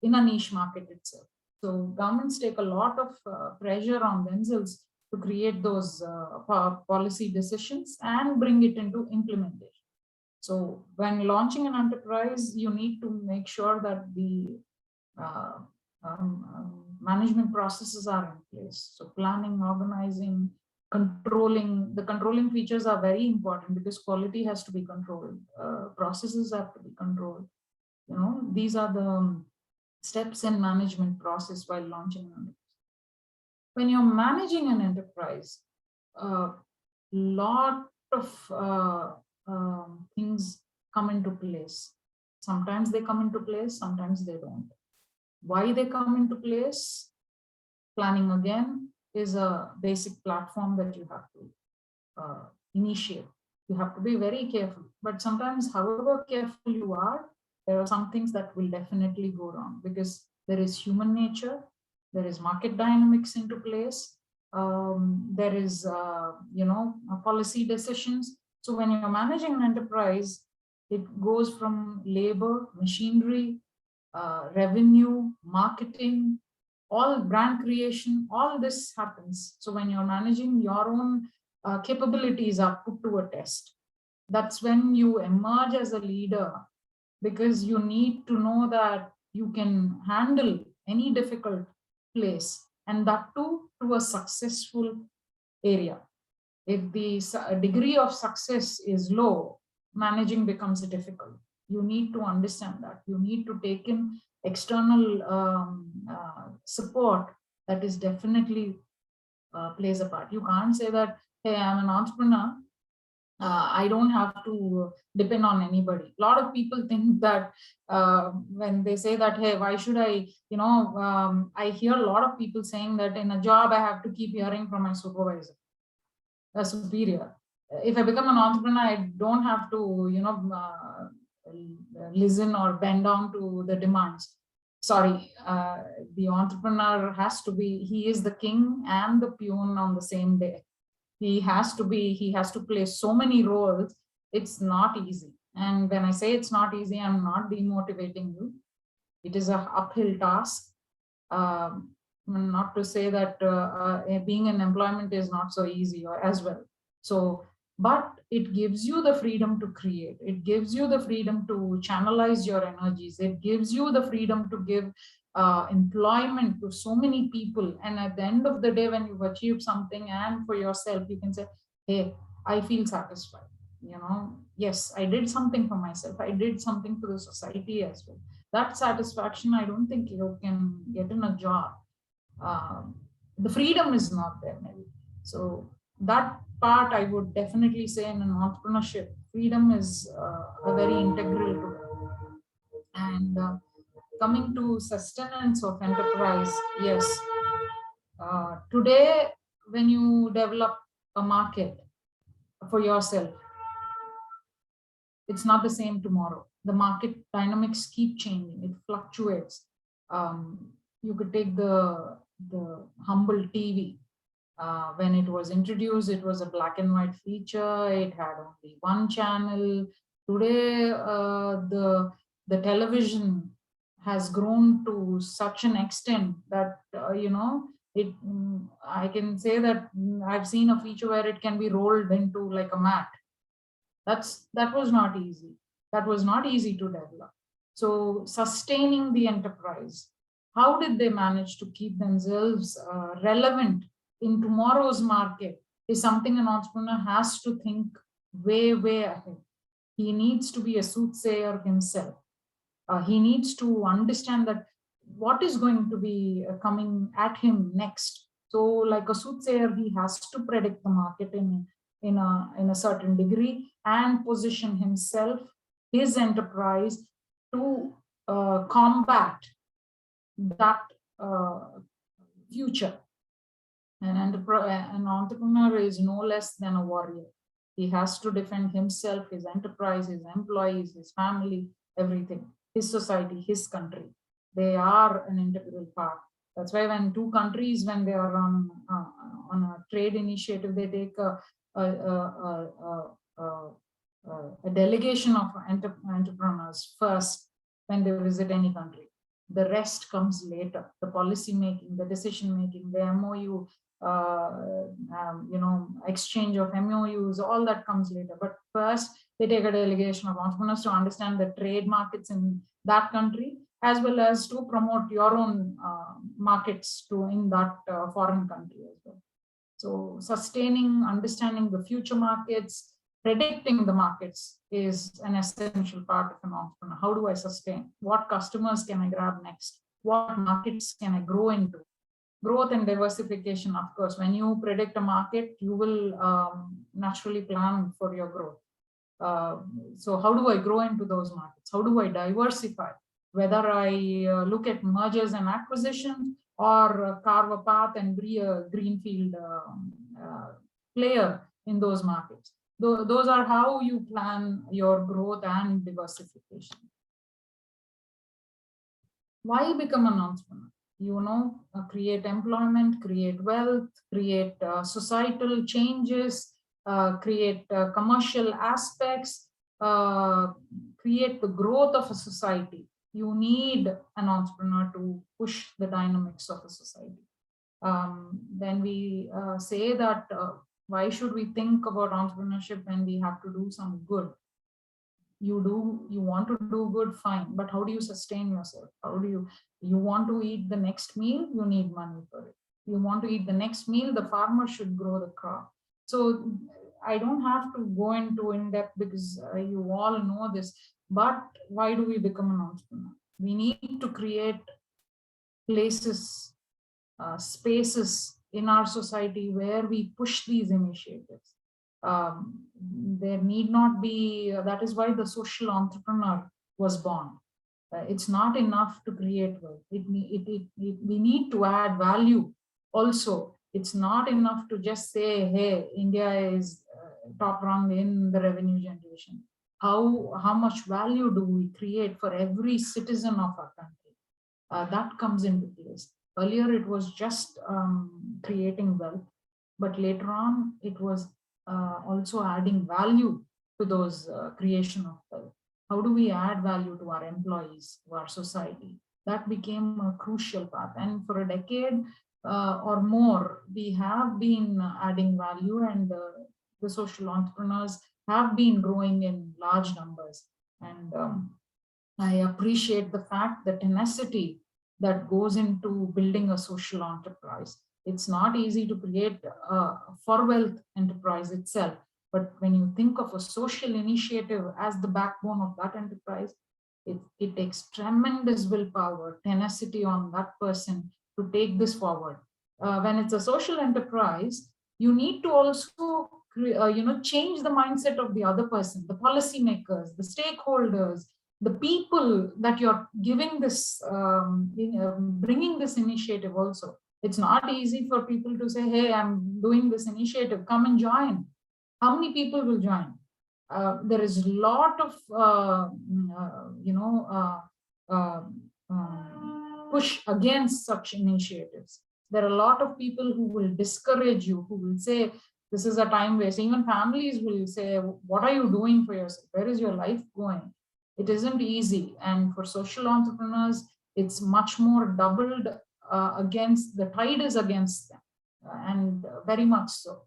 in a niche market itself. So governments take a lot of pressure on themselves to create those policy decisions and bring it into implementation. So when launching an enterprise, you need to make sure that the management processes are in place. So planning, organizing, controlling. The controlling features are very important because quality has to be controlled. Processes have to be controlled. These are the steps in management process while launching an enterprise. When you're managing an enterprise, a lot of things come into place. Sometimes they come into place, sometimes they don't. Why they come into place? Planning again is a basic platform that you have to initiate. You have to be very careful, but sometimes however careful you are, there are some things that will definitely go wrong, because there is human nature, there is market dynamics into place, there is policy decisions. So when you're managing an enterprise, it goes from labor, machinery, revenue, marketing, all brand creation, all this happens. So when you're managing, your own capabilities are put to a test. That's when you emerge as a leader, because you need to know that you can handle any difficult place, and that too to a successful area. If the degree of success is low, managing becomes difficult. You need to understand that. You need to take in external support that is definitely plays a part. You can't say that, hey, I'm an entrepreneur, I don't have to depend on anybody. A lot of people think that when they say that, hey, why should I, I hear a lot of people saying that in a job, I have to keep hearing from my supervisor, a superior. If I become an entrepreneur, I don't have to, listen or bend down to the demands. Sorry, the entrepreneur has to be, he is the king and the peon on the same day. He has to play so many roles. It's not easy. And when I say it's not easy, I'm not demotivating you. It is an uphill task. Not to say that being in employment is not so easy or as well. So, but it gives you the freedom to create. It gives you the freedom to channelize your energies. It gives you the freedom to give employment to so many people. And at the end of the day, when you've achieved something and for yourself, you can say, hey, I feel satisfied. Yes, I did something for myself. I did something for the society as well. That satisfaction, I don't think you can get in a job. The freedom is not there, maybe. So that part, I would definitely say in an entrepreneurship, freedom is a very integral to it. And coming to sustenance of enterprise, yes. Today, when you develop a market for yourself, it's not the same tomorrow. The market dynamics keep changing. It fluctuates. You could take the humble TV. When it was introduced, it was a black and white feature. It had only one channel. Today, the television has grown to such an extent that, I can say that I've seen a feature where it can be rolled into like a mat. That was not easy. That was not easy to develop. So sustaining the enterprise, how did they manage to keep themselves relevant in tomorrow's market is something an entrepreneur has to think way, way ahead. He needs to be a soothsayer himself. He needs to understand that what is going to be coming at him next. So like a soothsayer, he has to predict the market in a certain degree and position himself, his enterprise, to combat that future. An entrepreneur is no less than a warrior. He has to defend himself, his enterprise, his employees, his family, everything, his society, his country. They are an integral part. That's why when two countries, when they are on a trade initiative, they take a delegation of entrepreneurs first when they visit any country. The rest comes later. The policy making, the decision making, the MOU, exchange of MOUs, all that comes later. But first, they take a delegation of entrepreneurs to understand the trade markets in that country, as well as to promote your own markets in that foreign country as well. So sustaining, understanding the future markets, predicting the markets is an essential part of an entrepreneur. How do I sustain? What customers can I grab next? What markets can I grow into? Growth and diversification, of course. When you predict a market, you will naturally plan for your growth. So how do I grow into those markets? How do I diversify? Whether I look at mergers and acquisitions or carve a path and be a greenfield player in those markets. Those are how you plan your growth and diversification. Why become an entrepreneur? Create employment, create wealth, create societal changes, create commercial aspects, create the growth of a society. You need an entrepreneur to push the dynamics of a society. When we say that, why should we think about entrepreneurship when we have to do some good? You want to do good, fine, but how do you sustain yourself? How do you want to eat the next meal? You need money for it. You want to eat the next meal, the farmer should grow the crop. So I don't have to go into in-depth because you all know this, but why do we become an entrepreneur? We need to create places, spaces in our society where we push these initiatives. There There need not be, that is why the social entrepreneur was born. It's not enough to create wealth. We need to add value also. It's not enough to just say, hey, India is top rung in the revenue generation. How much value do we create for every citizen of our country? That comes into place. Earlier, it was just creating wealth, but later on, it was also adding value to those creation of wealth. How do we add value to our employees, to our society? That became a crucial part. And for a decade or more, we have been adding value, and the social entrepreneurs have been growing in large numbers. And I appreciate the fact, the tenacity that goes into building a social enterprise. It's not easy to create a for wealth enterprise itself, but when you think of a social initiative as the backbone of that enterprise, it takes tremendous willpower, tenacity on that person to take this forward. When it's a social enterprise, you need to also change the mindset of the other person, the policymakers, the stakeholders, the people that you're giving this, bringing this initiative also. It's not easy for people to say, hey, I'm doing this initiative, come and join. How many people will join? There is a lot of, push against such initiatives. There are a lot of people who will discourage you, who will say, this is a time waste. Even families will say, what are you doing for yourself? Where is your life going? It isn't easy. And for social entrepreneurs, it's much more doubled against, the tide is against them, and very much so.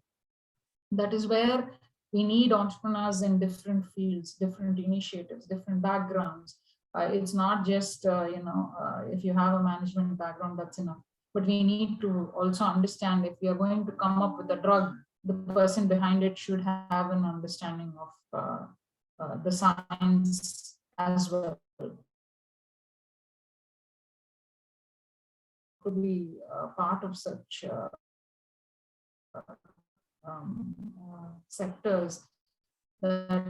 That is where we need entrepreneurs in different fields, different initiatives, different backgrounds. It's not just, if you have a management background, that's enough. But we need to also understand, if we are going to come up with a drug, the person behind it should have an understanding of the science as well. To be part of such sectors that,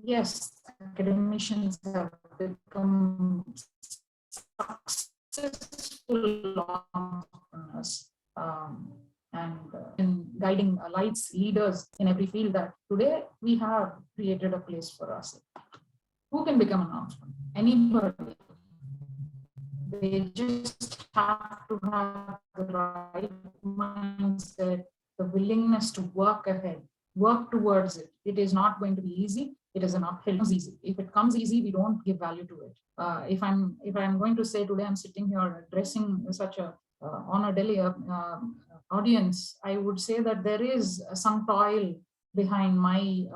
yes, academicians have become successful entrepreneurs and in guiding lights, leaders in every field, that today we have created a place for us. Who can become an entrepreneur? Anybody. They just have to have the right mindset, the willingness to work ahead, work towards it. It is not going to be easy. It is an uphill. It's easy. If it comes easy, we don't give value to it. If I'm going to say today I'm sitting here addressing such a honor Delhi audience, I would say that there is some toil behind my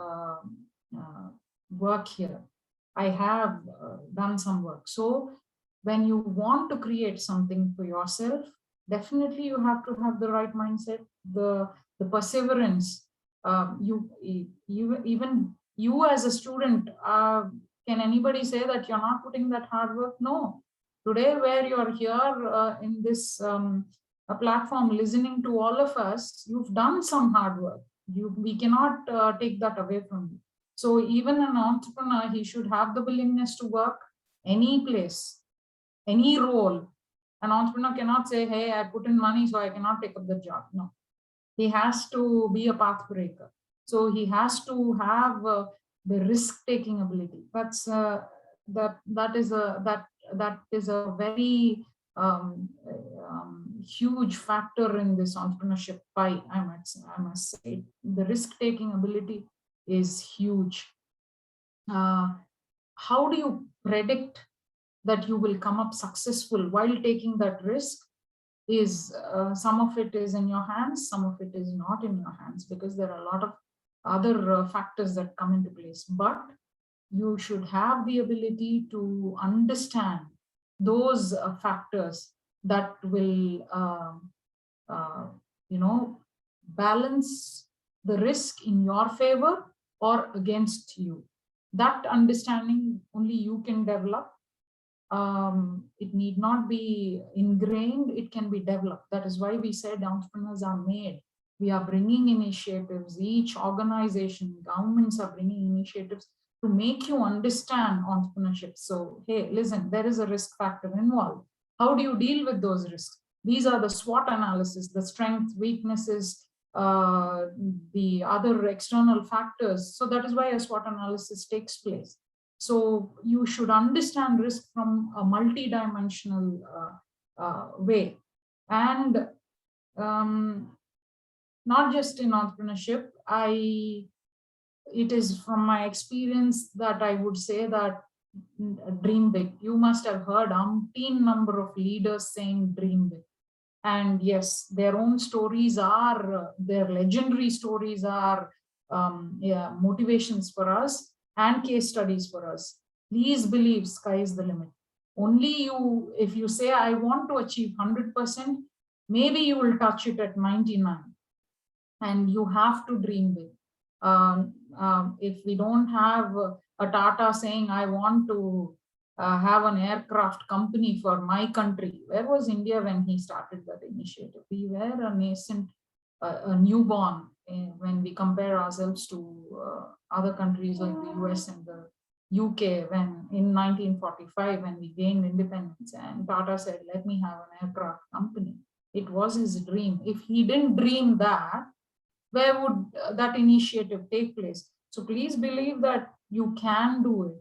work here. I have done some work. So when you want to create something for yourself, definitely you have to have the right mindset, the perseverance. Even you as a student, can anybody say that you're not putting that hard work? No. Today, where you're here in this a platform listening to all of us, you've done some hard work. We cannot take that away from you. So even an entrepreneur, he should have the willingness to work any place, any role. An entrepreneur cannot say, hey, I put in money, so I cannot take up the job. No, he has to be a path breaker. So he has to have the risk-taking ability. That is a very huge factor in this entrepreneurship pie. I must say, the risk-taking ability is huge. How do you predict that you will come up successful while taking that risk? Is some of it is in your hands, some of it is not in your hands, because there are a lot of other factors that come into place. But you should have the ability to understand those factors that will balance the risk in your favor or against you. That understanding only you can develop. It need not be ingrained, it can be developed. That is why we said entrepreneurs are made. We are bringing initiatives, each organization, governments are bringing initiatives to make you understand entrepreneurship. So, hey, listen, there is a risk factor involved. How do you deal with those risks? These are the SWOT analysis, the strengths, weaknesses, the other external factors. So that is why a SWOT analysis takes place. So you should understand risk from a multi-dimensional way. And not just in entrepreneurship, it is from my experience that I would say that dream big. You must have heard umpteen number of leaders saying dream big. And yes, their own stories are, their legendary stories are motivations for us and case studies for us. Please believe sky is the limit. Only you, if you say, I want to achieve 100%, maybe you will touch it at 99. And you have to dream big. If we don't have a Tata saying, I want to have an aircraft company for my country. Where was India when he started that initiative? We were a nascent, a newborn when we compare ourselves to other countries like the US and the UK when in 1945 when we gained independence, and Tata said, let me have an aircraft company. It was his dream. If he didn't dream that, where would that initiative take place? So please believe that you can do it.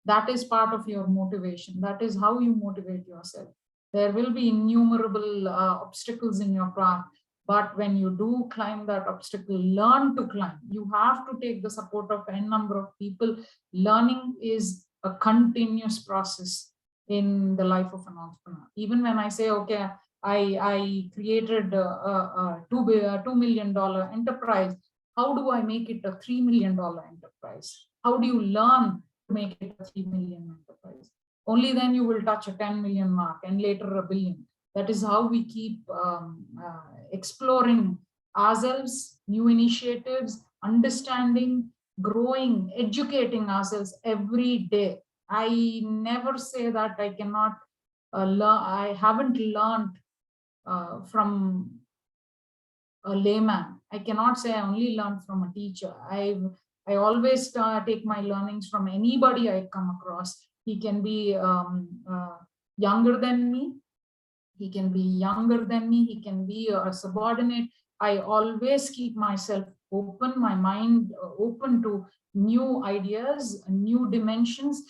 That is part of your motivation. That is how you motivate yourself. There will be innumerable obstacles in your path, but when you do climb that obstacle, learn to climb. You have to take the support of n number of people. Learning is a continuous process in the life of an entrepreneur. Even when I say, okay, I created a $2 million enterprise, how do I make it a $3 million enterprise? How do you learn to make it a 3 million enterprise? Only then you will touch a 10 million mark and later a billion. That is how we keep exploring ourselves, new initiatives, understanding, growing, educating ourselves every day. I never say that I cannot learn, I haven't learned from a layman. I cannot say I only learned from a teacher. I always take my learnings from anybody I come across. He can be younger than me. He can be younger than me. He can be a subordinate. I always keep myself open, my mind open to new ideas, new dimensions,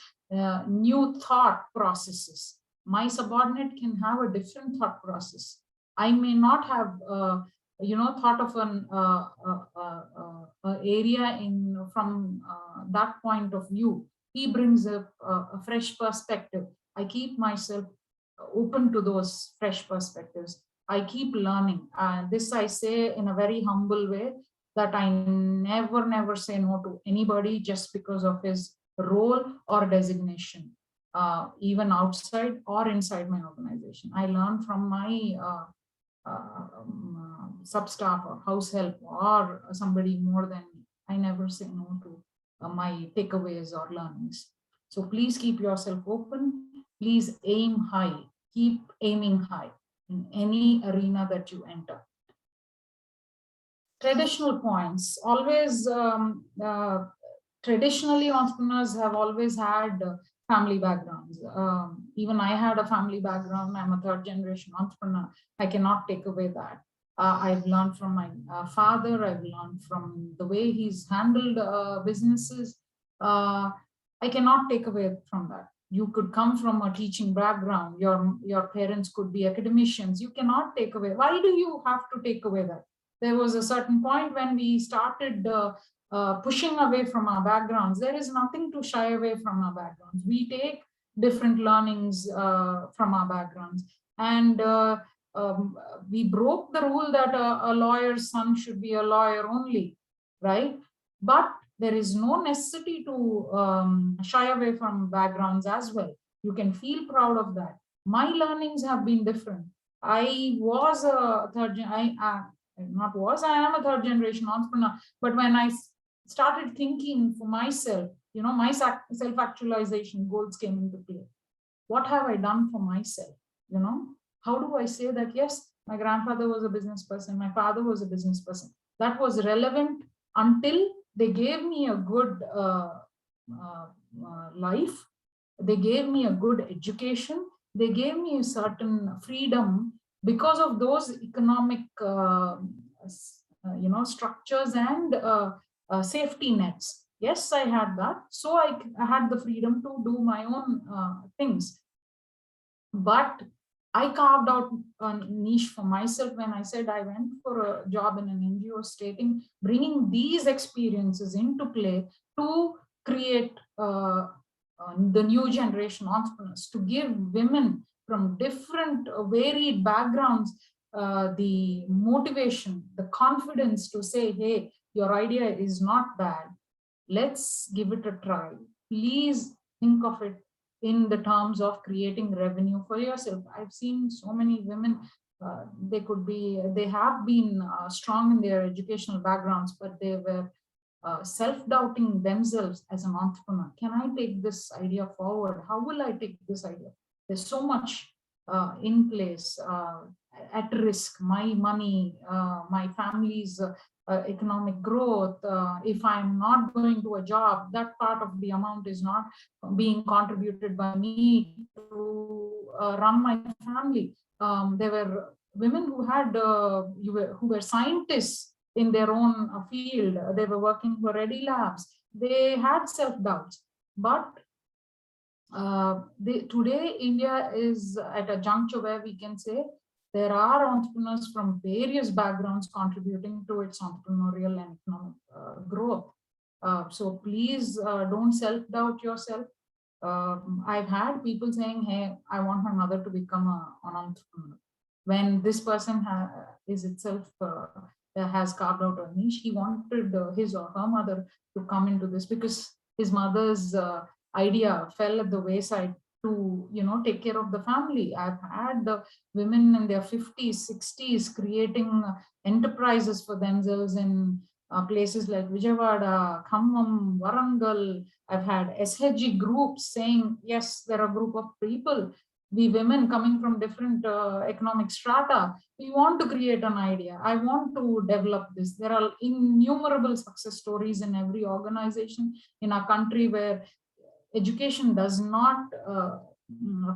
new thought processes. My subordinate can have a different thought process. I may not have thought of an area from that point of view. He brings a fresh perspective. I keep myself open to those fresh perspectives. I keep learning. This I say in a very humble way, that I never say no to anybody just because of his role or designation, even outside or inside my organization. I learn from my sub-staff or house help or somebody more than me. I never say no to my takeaways or learnings. So please keep yourself open. Please aim high. Keep aiming high in any arena that you enter. Traditional points. Always, traditionally, entrepreneurs have always had family backgrounds. Even I had a family background. I'm a third generation entrepreneur. I cannot take away that. I've learned from my father. I've learned from the way he's handled businesses. I cannot take away from that. You could come from a teaching background. Your parents could be academicians. You cannot take away. Why do you have to take away that? There was a certain point when we started pushing away from our backgrounds. There is nothing to shy away from our backgrounds. We take different learnings from our backgrounds. And we broke the rule that a lawyer's son should be a lawyer only, right? But there is no necessity to shy away from backgrounds as well. You can feel proud of that. My learnings have been different. I was a I am a third generation entrepreneur. But when I started thinking for myself, my self-actualization goals came into play. What have I done for myself? How do I say that, yes, My grandfather was a business person. My father was a business person. That was relevant until they gave me a good life. They gave me a good education. They gave me a certain freedom because of those economic, structures and safety nets. Yes, I had that. So I had the freedom to do my own things. But I carved out a niche for myself when I said I went for a job in an NGO stating, bringing these experiences into play to create the new generation entrepreneurs, to give women from different varied backgrounds the motivation, the confidence to say, hey, your idea is not bad. Let's give it a try. Please think of it in the terms of creating revenue for yourself. I've seen so many women, they have been strong in their educational backgrounds, but they were self-doubting themselves as an entrepreneur. Can I take this idea forward? How will I take this idea? There's so much in place, at risk, my money, my family's economic growth. If I'm not going to a job, that part of the amount is not being contributed by me to run my family. There were women who had who were scientists in their own field. They were working for Reddy Labs. They had self-doubts, but today India is at a juncture where we can say there are entrepreneurs from various backgrounds contributing to its entrepreneurial and economic growth. So please don't self-doubt yourself. I've had people saying, hey, I want my mother to become an entrepreneur. When this person is itself has carved out a niche, he wanted his or her mother to come into this because his mother's idea fell at the wayside to take care of the family. I've had women in their 50s, 60s creating enterprises for themselves in places like Vijayawada, Khammam, Warangal. I've had SHG groups saying, yes, there are a group of people, we women coming from different economic strata, we want to create an idea. I want to develop this. There are innumerable success stories in every organization in our country where education does not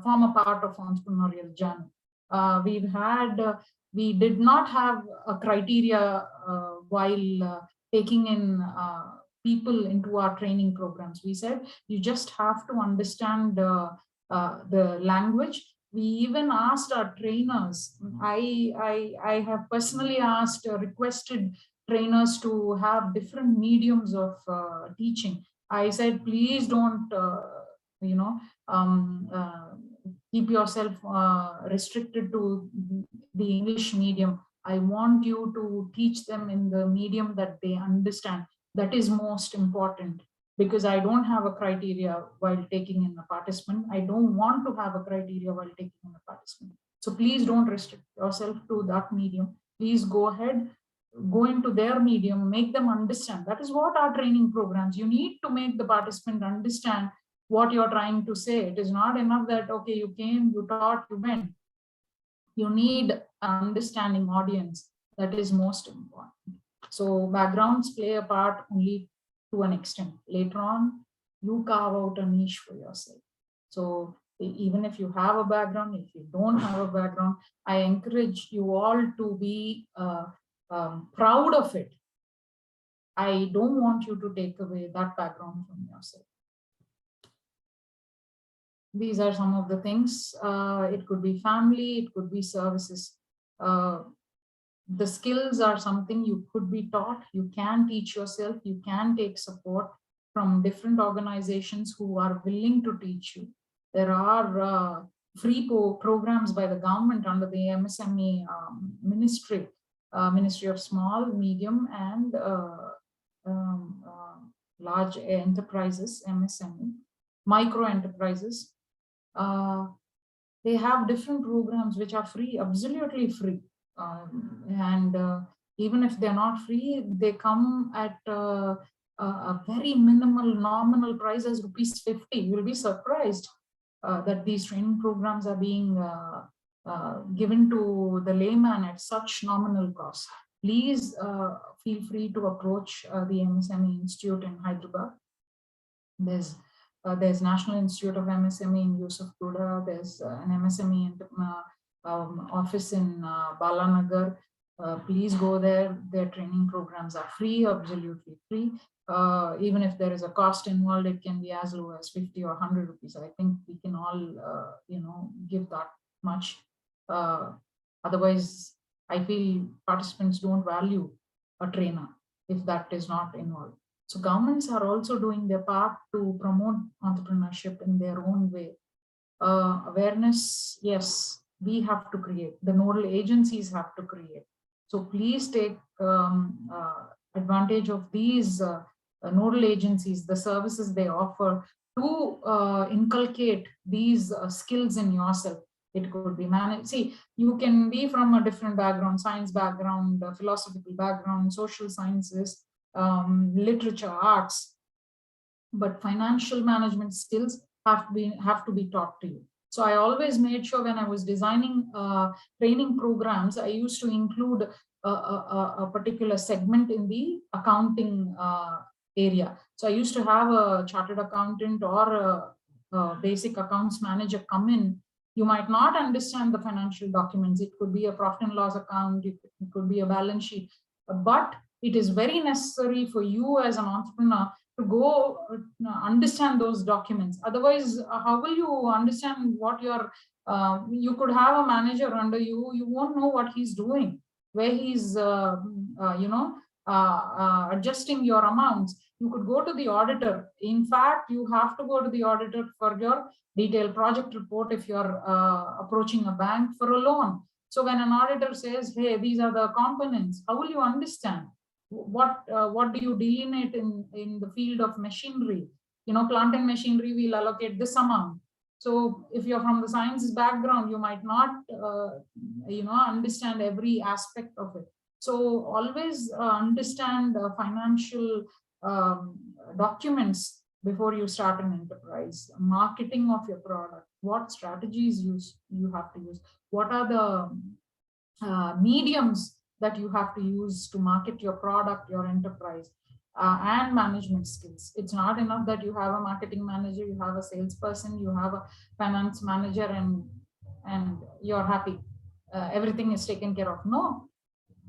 form a part of entrepreneurial journey. We did not have a criteria while taking in people into our training programs. We said, you just have to understand the language. We even asked our trainers. I have personally asked, requested trainers to have different mediums of teaching. I said, please don't, keep yourself restricted to the English medium. I want you to teach them in the medium that they understand. That is most important, because I don't have a criteria while taking in a participant. I don't want to have a criteria while taking in a participant. So please don't restrict yourself to that medium. Please go ahead, go into their medium, make them understand. That is what our training programs, you need to make the participant understand what you're trying to say. It is not enough that, okay, you came, you taught, you went. You need an understanding audience. That is most important. So backgrounds play a part only to an extent. Later on, you carve out a niche for yourself. So even if you have a background, if you don't have a background, I encourage you all to be proud of it. I don't want you to take away that background from yourself. These are some of the things. It could be family, it could be services. The skills are something you could be taught. You can teach yourself. You can take support from different organizations who are willing to teach you. There are free programs by the government under the MSME ministry, Ministry of Small, Medium and Large Enterprises, MSME, micro enterprises. They have different programs which are free, absolutely free. Even if they're not free, they come at a very minimal nominal price as rupees 50. You'll be surprised that these training programs are being given to the layman at such nominal cost. Please feel free to approach the MSME Institute in Hyderabad. There's National Institute of MSME in Yusufpura. There's an MSME office in Balanagar. Please go there. Their training programs are free, absolutely free. Even if there is a cost involved, it can be as low as 50 or 100 rupees. I think we can all, give that much. Otherwise, I feel participants don't value a trainer if that is not involved. So governments are also doing their part to promote entrepreneurship in their own way. Awareness, yes, we have to create. The nodal agencies have to create. So please take advantage of these nodal agencies, the services they offer to inculcate these skills in yourself. It could be managed. See, you can be from a different background, science background, philosophical background, social sciences, literature, arts, but financial management skills have to be taught to you. So I always made sure when I was designing training programs, I used to include a particular segment in the accounting area. So I used to have a chartered accountant or a basic accounts manager come in. You might not understand the financial documents. It could be a profit and loss account. It could be a balance sheet, but it is very necessary for you as an entrepreneur to go understand those documents. Otherwise, how will you understand what you could have a manager under you, you won't know what he's doing, where he's, adjusting your amounts. You could go to the auditor. In fact, you have to go to the auditor for your detailed project report if you're approaching a bank for a loan. So when an auditor says, hey, these are the components, how will you understand? What do you delineate in the field of machinery? Plant and machinery will allocate this amount. So if you're from the sciences background, you might not, understand every aspect of it. So always understand financial documents before you start an enterprise. Marketing of your product, what strategies you have to use, what are the mediums that you have to use to market your product, your enterprise, and management skills. It's not enough that you have a marketing manager, you have a salesperson, you have a finance manager, and you're happy. Everything is taken care of. No.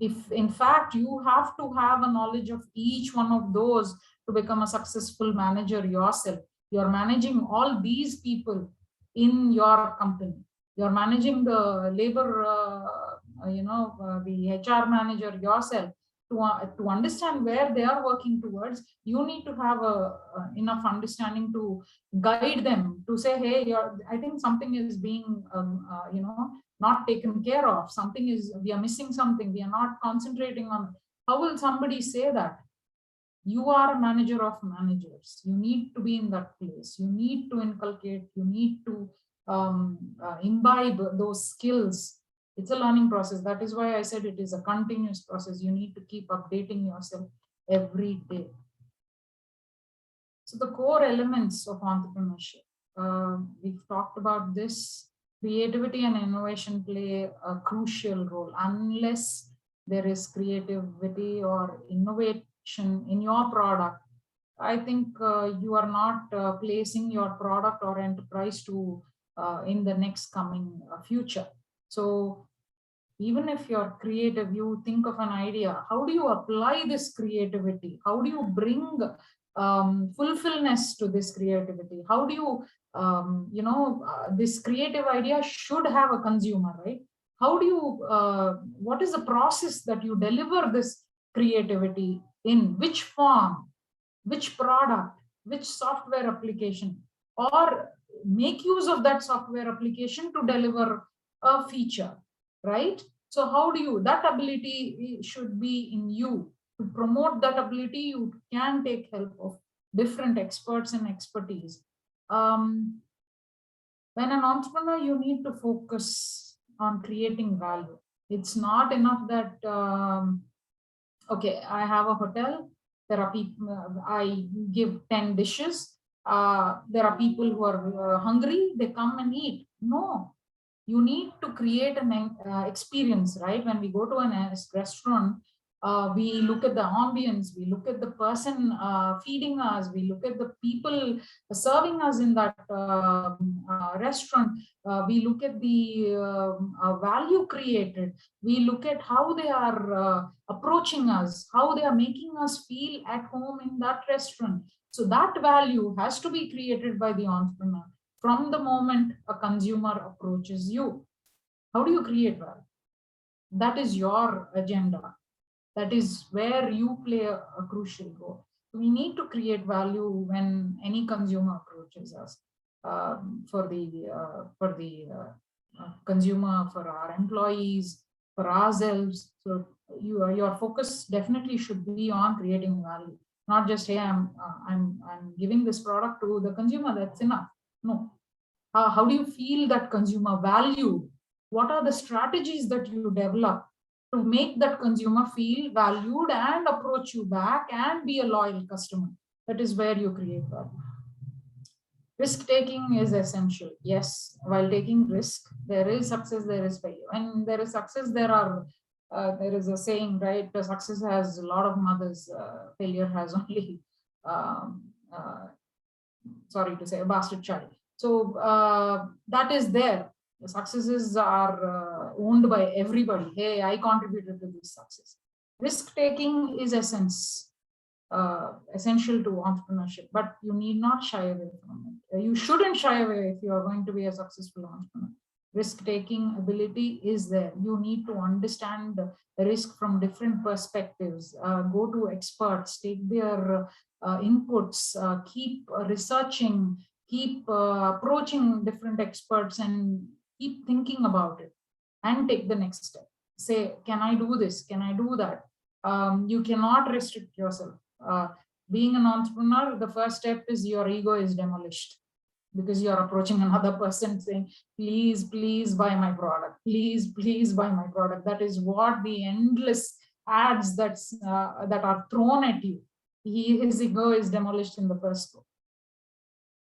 If in fact you have to have a knowledge of each one of those to become a successful manager yourself. You're managing all these people in your company. You're managing the labor, the HR manager yourself. To understand where they are working towards, you need to have enough understanding to guide them, to say, hey, I think something is being, not taken care of. We are missing something. We are not concentrating on it. How will somebody say that? You are a manager of managers. You need to be in that place. You need to inculcate. You need to imbibe those skills. It's a learning process. That is why I said it is a continuous process. You need to keep updating yourself every day. So the core elements of entrepreneurship, we've talked about this. Creativity and innovation play a crucial role. Unless there is creativity or innovation in your product, I think you are not placing your product or enterprise to in the next coming future. So even if you're creative, you think of an idea, how do you apply this creativity? How do you bring fulfillment to this creativity? How do you, this creative idea should have a consumer, right? How do you, what is the process that you deliver this creativity in? Which form, which product, which software application, or make use of that software application to deliver a feature, right? So how do you, that ability should be in you. To promote that ability, you can take help of different experts and expertise. When an entrepreneur, you need to focus on creating value. It's not enough that, okay, I have a hotel, there are people, I give 10 dishes, there are people who are hungry, they come and eat. No. You need to create an experience, right? When we go to a restaurant, we look at the ambience, we look at the person feeding us, we look at the people serving us in that restaurant, we look at the value created, we look at how they are approaching us, how they are making us feel at home in that restaurant. So that value has to be created by the entrepreneur from the moment a consumer approaches you. How do you create value? That is your agenda. That is where you play a crucial role. We need to create value when any consumer approaches us, for the consumer, for our employees, for ourselves. So your focus definitely should be on creating value, not just, hey, I'm giving this product to the consumer, that's enough. No. How do you feel that consumer valued? What are the strategies that you develop to make that consumer feel valued and approach you back and be a loyal customer? That is where you create value. Risk taking is essential. Yes, while taking risk, there is success, there is failure. And there is success, there is a saying, right? The success has a lot of mothers, failure has only, sorry to say, a bastard child. So that is there. The successes are owned by everybody. Hey, I contributed to this success. Risk taking is essential to entrepreneurship, but you need not shy away from it. You shouldn't shy away if you are going to be a successful entrepreneur. Risk taking ability is there. You need to understand the risk from different perspectives. Go to experts, take their inputs, keep researching, keep approaching different experts and keep thinking about it and take the next step. Say, can I do this? Can I do that? You cannot restrict yourself. Being an entrepreneur, the first step is your ego is demolished because you're approaching another person saying, please, please buy my product. Please, please buy my product. That is what the endless ads that are thrown at you. His ego is demolished in the first go.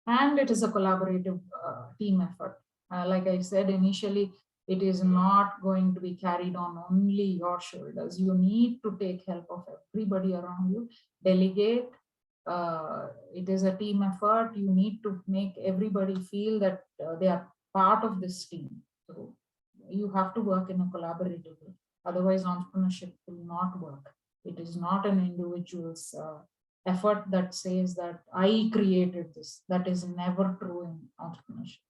And it is a collaborative team effort. Like I said initially, it is not going to be carried on only your shoulders. You need to take help of everybody around you, delegate. It is a team effort. You need to make everybody feel that they are part of this team. So you have to work in a collaborative way. Otherwise, entrepreneurship will not work. It is not an individual's effort that says that I created this. That is never true in entrepreneurship.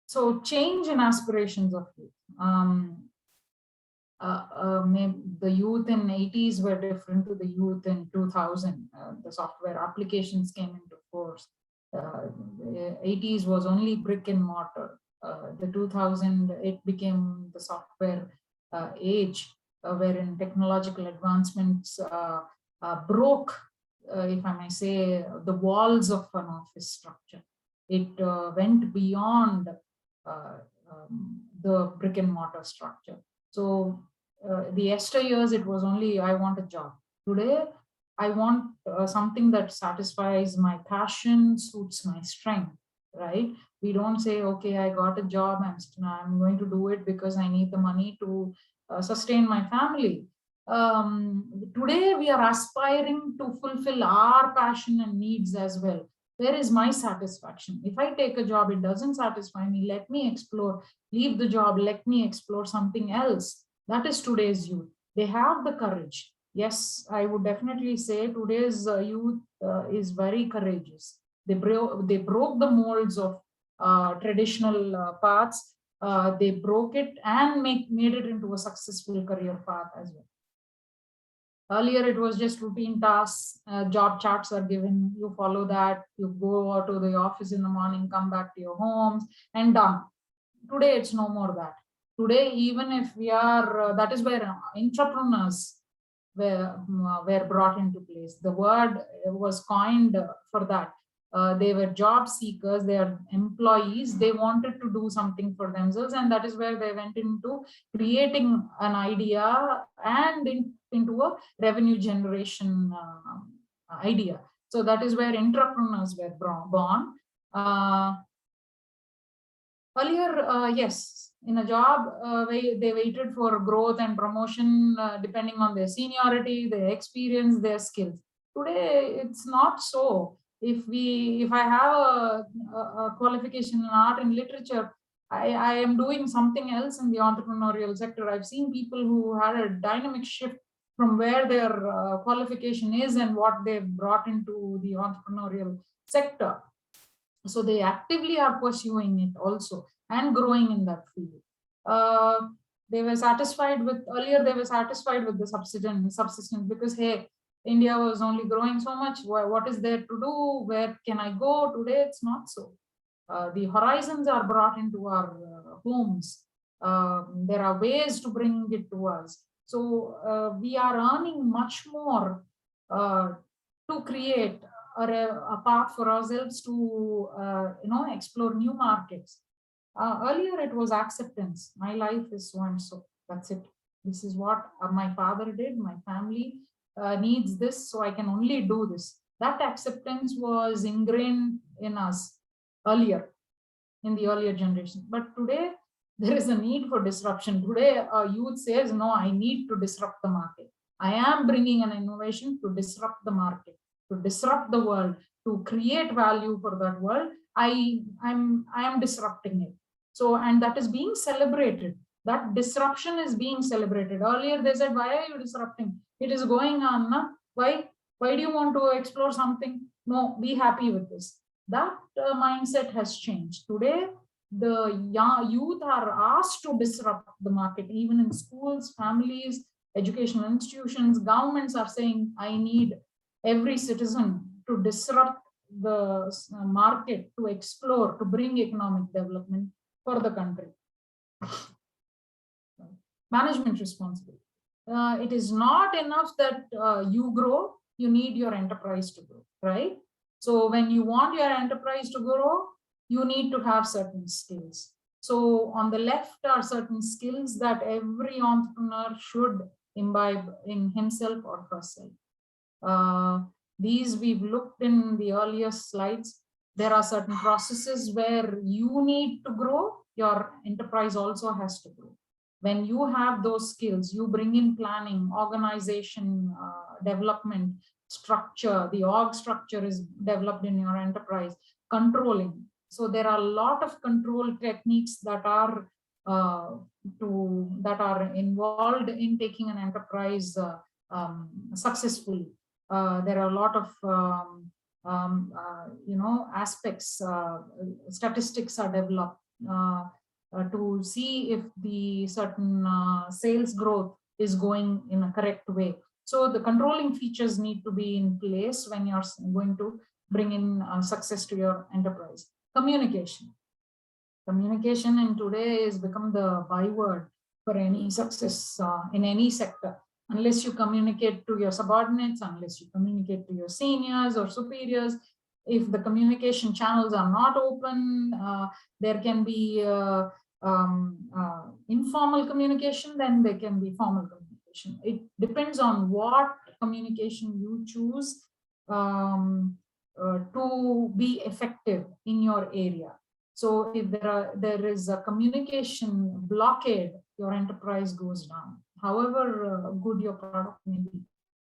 So change in aspirations of youth. The youth in 80s were different to the youth in 2000. The software applications came into force. 80s was only brick and mortar. The 2000, it became the software age, wherein technological advancements broke, if I may say, the walls of an office structure. It went beyond the brick and mortar structure. So the yesteryears, it was only, I want a job. Today, I want something that satisfies my passion, suits my strength, right? We don't say, okay, I got a job, I'm going to do it because I need the money to sustain my family. Today, we are aspiring to fulfill our passion and needs as well. Where is my satisfaction? If I take a job, it doesn't satisfy me, let me explore, leave the job, let me explore something else. That is today's youth. They have the courage. Yes, I would definitely say today's youth is very courageous. They broke the molds of traditional paths. They broke it and made it into a successful career path as well. Earlier, it was just routine tasks, job charts are given, you follow that, you go out to the office in the morning, come back to your homes and done. Today, it's no more that. Today, even if we are, that is where entrepreneurs were brought into place. The word was coined for that. They were job seekers, they are employees, they wanted to do something for themselves, and that is where they went into creating an idea and into a revenue generation idea. So that is where entrepreneurs were born. Earlier, yes, in a job, they waited for growth and promotion depending on their seniority, their experience, their skills. Today, it's not so. If I have a qualification in art and literature, I am doing something else in the entrepreneurial sector. I've seen people who had a dynamic shift from where their qualification is and what they've brought into the entrepreneurial sector. So they actively are pursuing it also and growing in that field. They were satisfied with, earlier they were satisfied with the subsistence because, hey, India was only growing so much. What is there to do? Where can I go? Today, it's not so. The horizons are brought into our homes. There are ways to bring it to us. So we are earning much more to create a path for ourselves to explore new markets. Earlier it was acceptance. My life is so and so. That's it. This is what my father did. My family needs this, so I can only do this. That acceptance was ingrained in us earlier, in the earlier generation. But today there is a need for disruption. Today youth says, no, I need to disrupt the market. I am bringing an innovation to disrupt the market, to disrupt the world, to create value for that world. I am disrupting it. So, and that is being celebrated. That disruption is being celebrated. Earlier they said, why are you disrupting? It is going on. Na? Why do you want to explore something? No, be happy with this. That mindset has changed. Today, the young youth are asked to disrupt the market, even in schools, families, educational institutions. Governments are saying, I need every citizen to disrupt the market, to explore, to bring economic development for the country. Management responsibility. It is not enough that you grow, you need your enterprise to grow, right? So when you want your enterprise to grow, you need to have certain skills. So on the left are certain skills that every entrepreneur should imbibe in himself or herself. These we've looked in the earlier slides. There are certain processes where you need to grow, your enterprise also has to grow. When you have those skills, you bring in planning, organization, development, structure, the org structure is developed in your enterprise, controlling. So there are a lot of control techniques that are involved in taking an enterprise successfully. There are a lot of aspects, statistics are developed to see if the certain sales growth is going in a correct way. So the controlling features need to be in place when you're going to bring in success to your enterprise. Communication. Communication in today has become the byword for any success in any sector. Unless you communicate to your subordinates, unless you communicate to your seniors or superiors, if the communication channels are not open, there can be informal communication, then there can be formal communication. It depends on what communication you choose to be effective in your area. So if there is a communication blockade, your enterprise goes down. However good your product may be,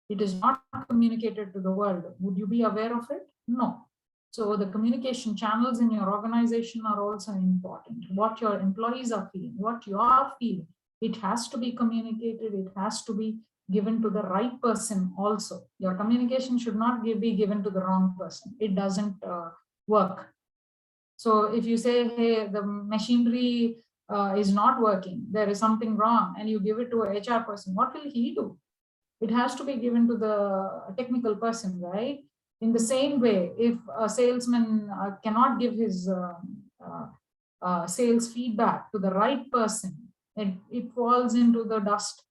it is not communicated to the world. Would you be aware of it? No. So the communication channels in your organization are also important. What your employees are feeling, what you are feeling, it has to be communicated. It has to be given to the right person also. Your communication should not be given to the wrong person. It doesn't work. So if you say, hey, the machinery is not working, there is something wrong, and you give it to an HR person, what will he do? It has to be given to the technical person, right? In the same way, if a salesman cannot give his sales feedback to the right person, it falls into the dust.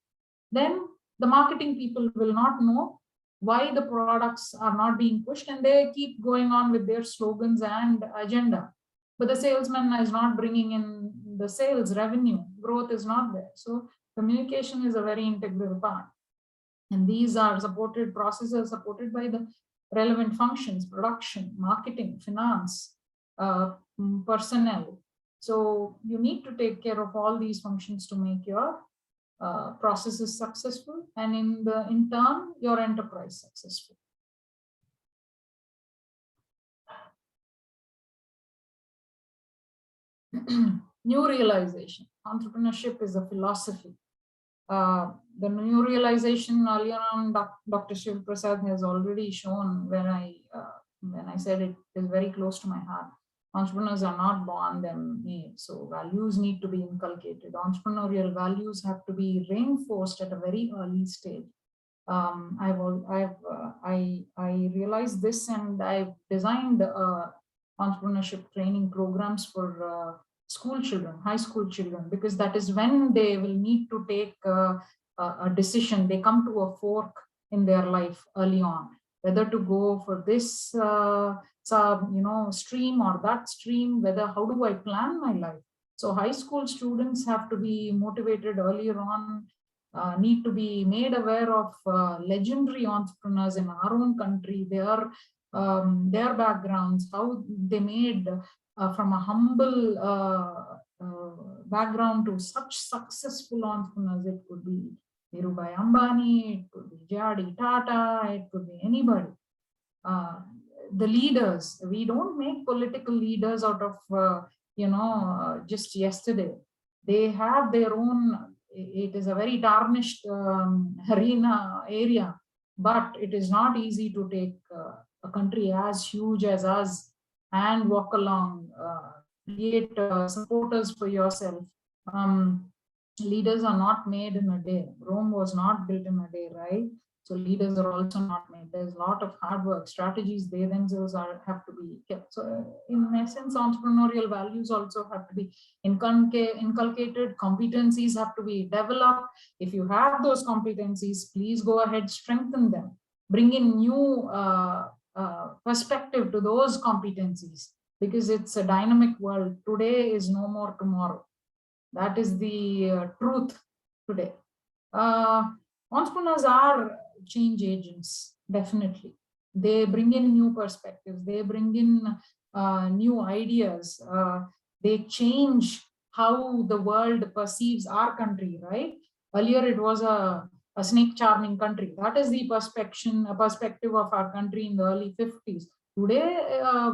Then the marketing people will not know why the products are not being pushed, and they keep going on with their slogans and agenda. But the salesman is not bringing in the sales revenue, growth is not there. So communication is a very integral part. And these are supported processes supported by the relevant functions, production, marketing, finance, personnel. So you need to take care of all these functions to make your processes successful, and in turn your enterprise successful. New realization. Entrepreneurship is a philosophy. The new realization earlier on, Dr. Shiv Prasad has already shown when I said it is very close to my heart. Entrepreneurs are not born, they're made. So values need to be inculcated. Entrepreneurial values have to be reinforced at a very early stage. I realized this, and I've designed entrepreneurship training programs for school children, high school children, because that is when they will need to take a decision. They come to a fork in their life early on, whether to go for this stream or that stream, how do I plan my life? So high school students have to be motivated earlier on, need to be made aware of legendary entrepreneurs in our own country, their backgrounds, how they made from a humble background to such successful entrepreneurs. It could be Dhirubhai Ambani, it could be J.R.D. Tata, it could be anybody. The leaders, we don't make political leaders out of, just yesterday. They have their own, it is a very tarnished arena area, but it is not easy to take a country as huge as us and walk along, create supporters for yourself. Leaders are not made in a day. Rome was not built in a day, right? So leaders are also not made. There's a lot of hard work, strategies, they themselves have to be kept. So in essence, entrepreneurial values also have to be inculcated, competencies have to be developed. If you have those competencies, please go ahead, strengthen them, bring in new perspective to those competencies, because it's a dynamic world. Today is no more tomorrow. That is the truth today. Entrepreneurs are change agents, definitely. They bring in new perspectives, they bring in new ideas, they change how the world perceives our country, right? Earlier it was a snake charming country. That is the perspective of our country in the early 50s. Today,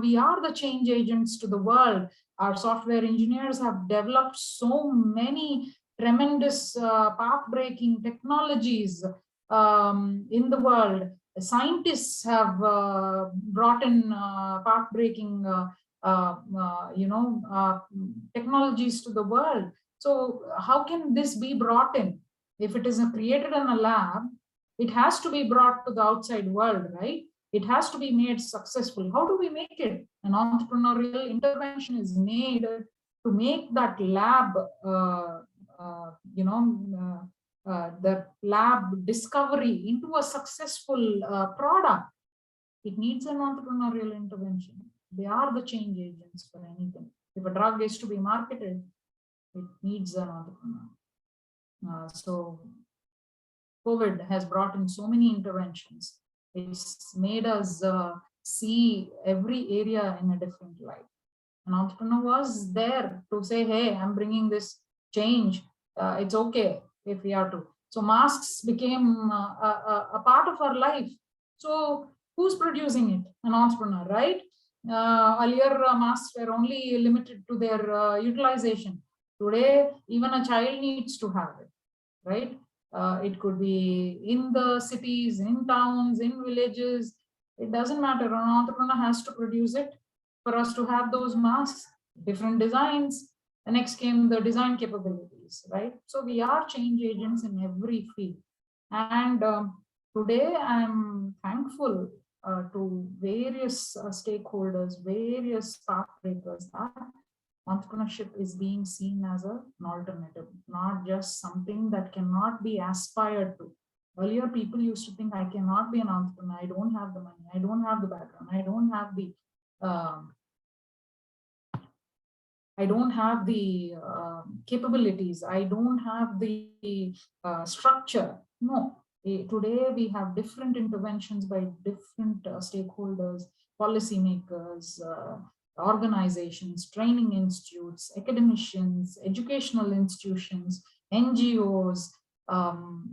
we are the change agents to the world. Our software engineers have developed so many tremendous path-breaking technologies in the world. Scientists have brought in path-breaking technologies to the world. So how can this be brought in? If it is created in a lab, it has to be brought to the outside world, right? It has to be made successful. How do we make it? An entrepreneurial intervention is made to make that lab, the lab discovery into a successful product. It needs an entrepreneurial intervention. They are the change agents for anything. If a drug is to be marketed, it needs an entrepreneur. So COVID has brought in so many interventions. It's made us see every area in a different light. An entrepreneur was there to say, hey, I'm bringing this change. It's okay if we have to. So masks became a part of our life. So who's producing it? An entrepreneur, right? Earlier, masks were only limited to their utilization. Today, even a child needs to have it, right? It could be in the cities, in towns, in villages. It doesn't matter. An entrepreneur has to produce it for us to have those masks, different designs. The next came the design capabilities, right? So we are change agents in every field. And today I'm thankful to various stakeholders, various path breakers, that entrepreneurship is being seen as an alternative, not just something that cannot be aspired to. Earlier, people used to think, I cannot be an entrepreneur. I don't have the money. I don't have the background. I don't have the capabilities. I don't have the structure. No. Today, we have different interventions by different stakeholders, policymakers, organizations, training institutes, academicians, educational institutions, NGOs,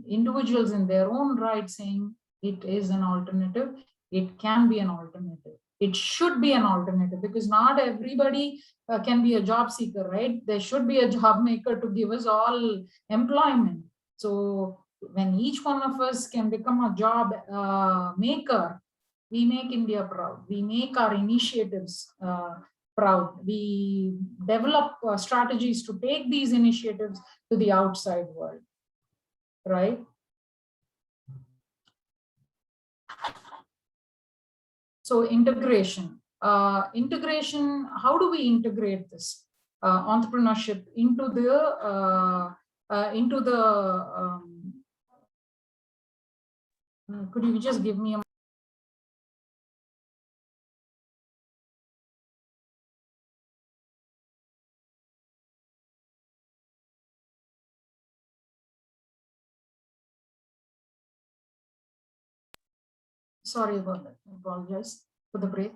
individuals in their own right saying it is an alternative, it can be an alternative. It should be an alternative, because not everybody can be a job seeker, right? There should be a job maker to give us all employment. So when each one of us can become a job maker, we make India proud. We make our initiatives proud. We develop strategies to take these initiatives to the outside world, right? So integration. Integration, how do we integrate this entrepreneurship into the could you just give me a sorry about that, I apologize for the break.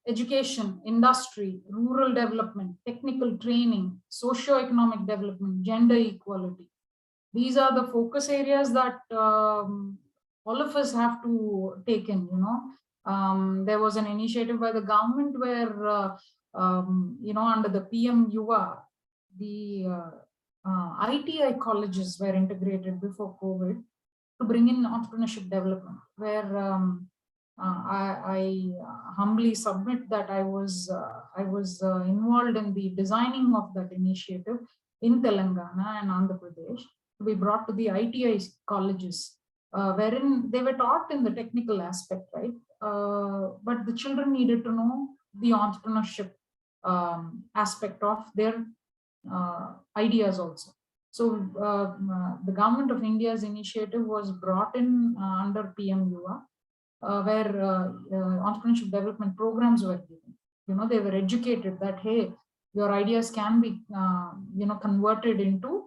Education, industry, rural development, technical training, socio-economic development, gender equality. These are the focus areas that all of us have to take in, you know. There was an initiative by the government where, you know, under the PM Yuva, the ITI colleges were integrated before COVID to bring in entrepreneurship development, where I humbly submit that I was involved in the designing of that initiative in Telangana and Andhra Pradesh, to be brought to the ITI colleges, wherein they were taught in the technical aspect, right? But the children needed to know the entrepreneurship aspect of their ideas also. So the government of India's initiative was brought in under PM Yuva, where entrepreneurship development programs were given. You know, they were educated that, hey, your ideas can be, you know, converted into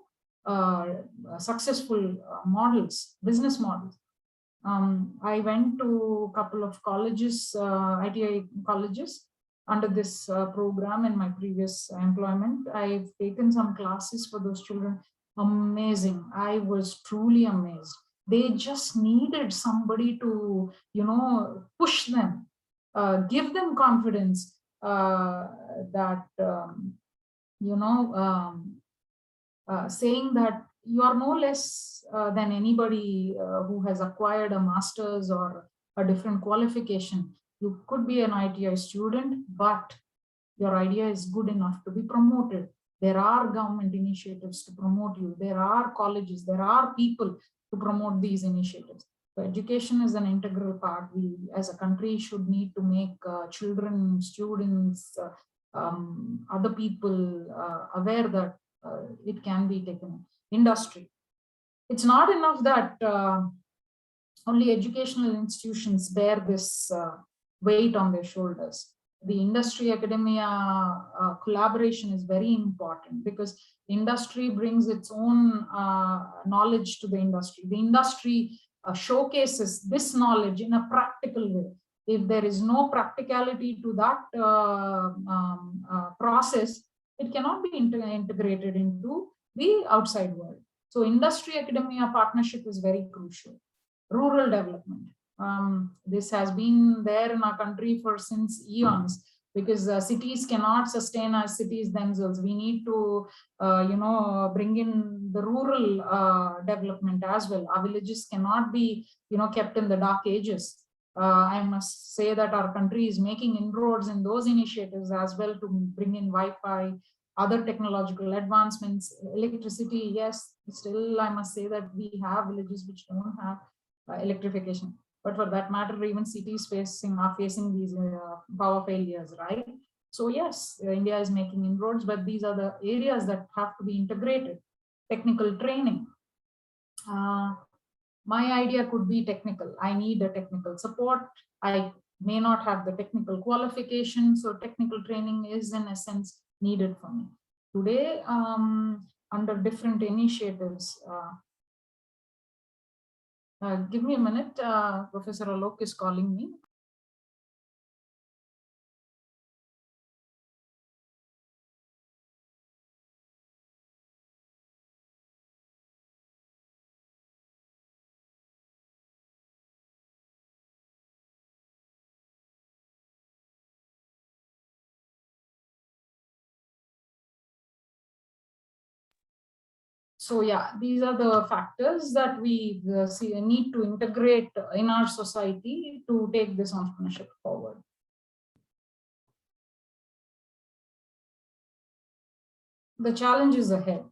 successful models, business models. I went to a couple of colleges, ITI colleges, under this program in my previous employment. I've taken some classes for those children. Amazing. I was truly amazed. They just needed somebody to, you know, push them, give them confidence that, you know, saying that you are no less than anybody who has acquired a master's or a different qualification. You could be an ITI student, but your idea is good enough to be promoted. There are government initiatives to promote you. There are colleges, there are people to promote these initiatives. So education is an integral part. We as a country should need to make children, students, other people aware that it can be taken. Industry. It's not enough that only educational institutions bear this weight on their shoulders. The industry academia collaboration is very important, because industry brings its own knowledge to the industry. The industry showcases this knowledge in a practical way. If there is no practicality to that process, it cannot be integrated into the outside world. So industry academia partnership is very crucial. Rural development. This has been there in our country for since eons, because cities cannot sustain as cities themselves. We need to, you know, bring in the rural development as well. Our villages cannot be, you know, kept in the dark ages. I must say that our country is making inroads in those initiatives as well, to bring in Wi-Fi, other technological advancements, electricity. Yes, still I must say that we have villages which don't have electrification. But for that matter, even cities are facing these power failures, right? So yes, India is making inroads, but these are the areas that have to be integrated. Technical training. My idea could be technical. I need a technical support. I may not have the technical qualification, so technical training is in a sense needed for me. Today, under different initiatives, give me a minute, Professor Alok is calling me. So yeah, these are the factors that we need to integrate in our society to take this entrepreneurship forward. The challenges ahead.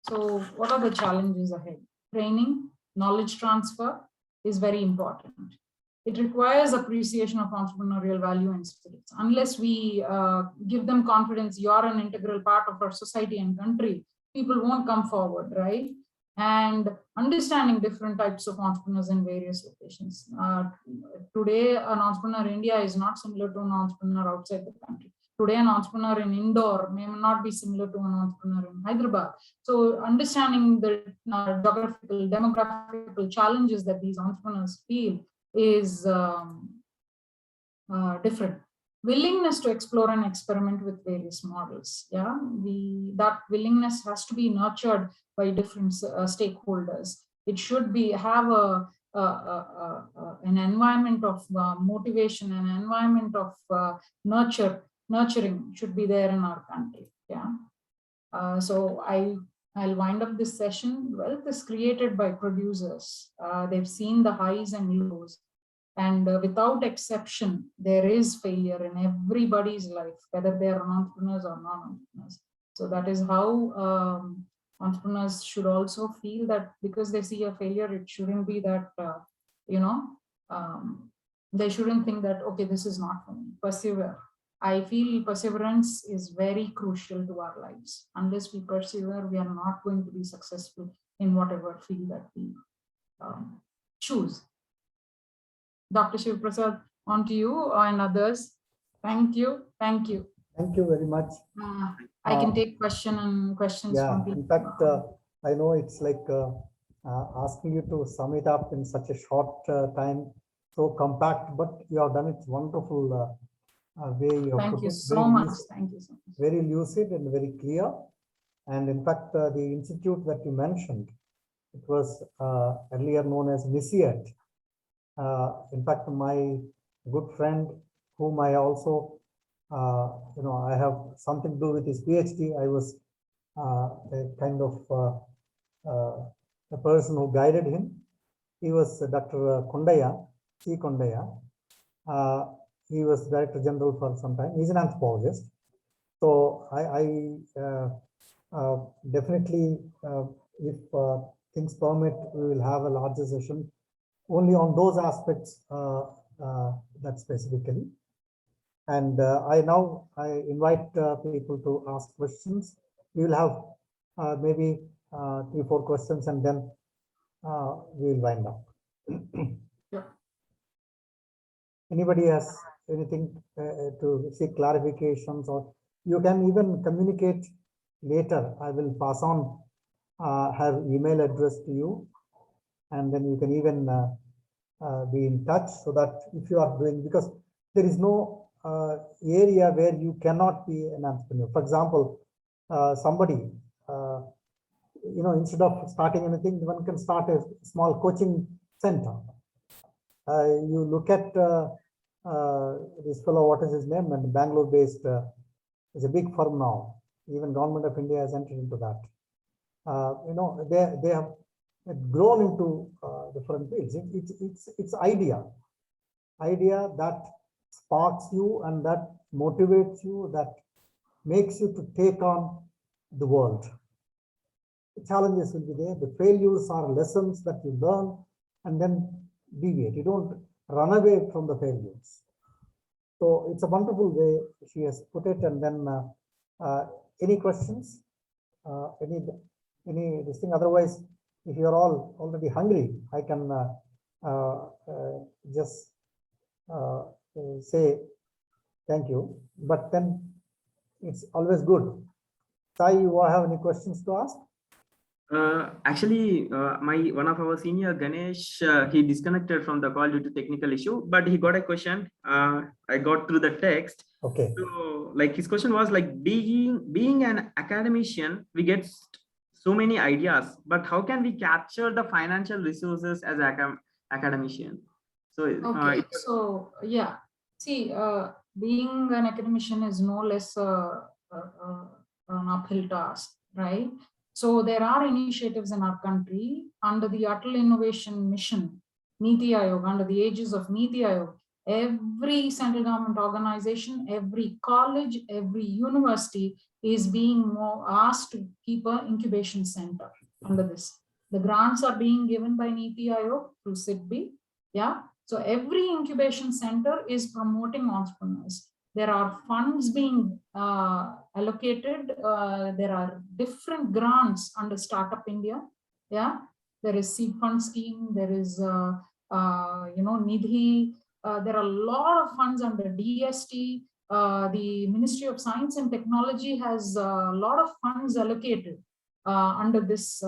So what are the challenges ahead? Training, knowledge transfer is very important. It requires appreciation of entrepreneurial value and spirits. Unless we give them confidence, you're an integral part of our society and country, people won't come forward, right? And understanding different types of entrepreneurs in various locations. Today, an entrepreneur in India is not similar to an entrepreneur outside the country. Today, an entrepreneur in Indore may not be similar to an entrepreneur in Hyderabad. So understanding the geographical, demographical challenges that these entrepreneurs feel is different. Willingness to explore and experiment with various models. Yeah, that willingness has to be nurtured by different stakeholders. It should have an environment of motivation, an environment of nurturing should be there in our country. Yeah. So I'll wind up this session. Wealth is created by producers. They've seen the highs and lows. And without exception, there is failure in everybody's life, whether they are entrepreneurs or non-entrepreneurs. So that is how entrepreneurs should also feel that because they see a failure, it shouldn't be that, they shouldn't think that, okay, this is not for me. Persevere. I feel perseverance is very crucial to our lives. Unless we persevere, we are not going to be successful in whatever field that we choose. Dr. Shiv Prasad, on to you and others. Thank you. Thank you. Thank you very much. I can take questions from people. In fact, I know it's like asking you to sum it up in such a short time, so compact, but you have done it wonderful way. Thank you so much. Thank you so much. Very lucid and very clear. And in fact, the institute that you mentioned, it was earlier known as NISIAT. In fact, my good friend, whom I also, I have something to do with his PhD. I was a kind of a person who guided him. He was Dr. Kondaya, C. Kondaya. He was Director General for some time. He's an anthropologist. So I definitely, if things permit, we will have a larger session only on those aspects that specifically. And I invite people to ask questions. We will have maybe 3-4 questions, and then we will wind up. Yeah. Anybody has anything to seek clarifications, or you can even communicate later. I will pass on her email address to you, and then you can even be in touch, so that if you are doing, because there is no area where you cannot be an entrepreneur. For example, somebody, instead of starting anything, one can start a small coaching center. You look at this fellow, what is his name, and Bangalore based, is a big firm now. Even Government of India has entered into that. They have grown into different fields. It's idea that sparks you and that motivates you, that makes you to take on the world. The challenges will be there. The failures are lessons that you learn and then deviate. You don't run away from the failures. So it's a wonderful way she has put it. And then any questions? Any this thing? Otherwise, if you're all already hungry, I can just say thank you. But then it's always good. Sai, you have any questions to ask? Actually, one of our senior, Ganesh, he disconnected from the call due to technical issue, but he got a question. I got through the text. Okay. So, like, his question was like, being an academician, we get so many ideas, but how can we capture the financial resources as academician? So, okay. So yeah, see, being an academician is no less an uphill task, right? So there are initiatives in our country under the Atal Innovation Mission, Niti Aayog, under the aegis of Niti Aayog. Every central government organization, every college, every university is being asked to keep an incubation center under this. The grants are being given by Niti Aayog through SIDBI. Yeah. So every incubation center is promoting entrepreneurs. There are funds being allocated. There are different grants under Startup India. Yeah. There is seed fund scheme. There is, Nidhi. There are a lot of funds under DST. The Ministry of Science and Technology has a lot of funds allocated under this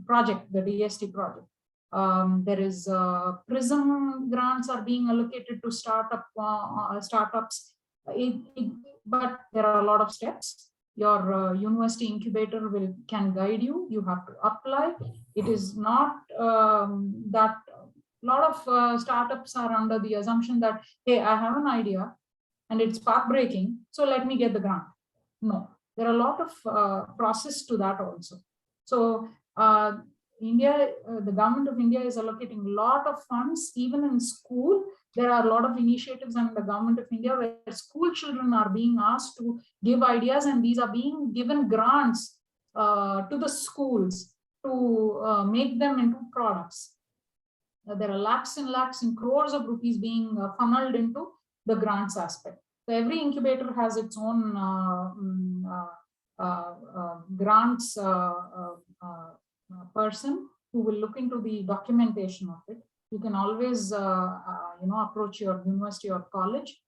project, the DST project. There is PRISM grants are being allocated to startups. But there are a lot of steps. Your university incubator can guide you. You have to apply. It is not that a lot of startups are under the assumption that, hey, I have an idea and it's path-breaking, so let me get the grant. No, there are a lot of process to that also. So India, the government of India is allocating a lot of funds, even in school. There are a lot of initiatives under the government of India where school children are being asked to give ideas, and these are being given grants to the schools to make them into products. There are lakhs and lakhs and crores of rupees being funneled into the grants aspect. So every incubator has its own grants person who will look into the documentation of it. You can always, approach your university or college.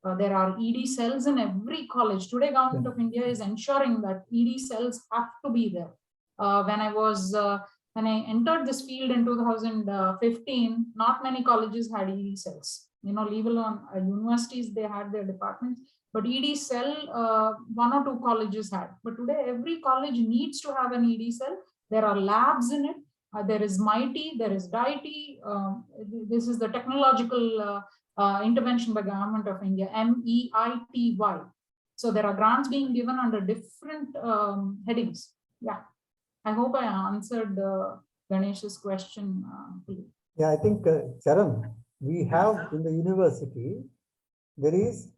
There are ED cells in every college. Today, Government of India is ensuring that ED cells have to be there. When I entered this field in 2015, not many colleges had ED cells. Leave alone universities, they had their departments, but ED cell, 1 or 2 colleges had. But today, every college needs to have an ED cell. There are labs in it. There is MITI, there is DITI. This is the technological intervention by Government of India, MEITY. So there are grants being given under different headings. Yeah. I hope I answered Ganesh's question. Yeah, I think, Charan, we have in the university, there is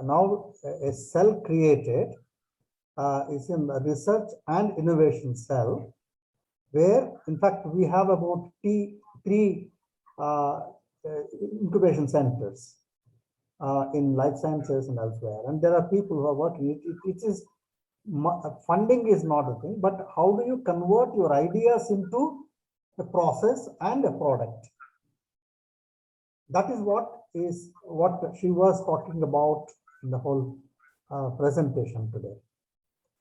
now a cell created, is in the research and innovation cell, where in fact we have about 3 incubation centers in life sciences and elsewhere. And there are people who are working. It is funding is not a thing, but how do you convert your ideas into a process and a product? That is what she was talking about in the whole presentation today.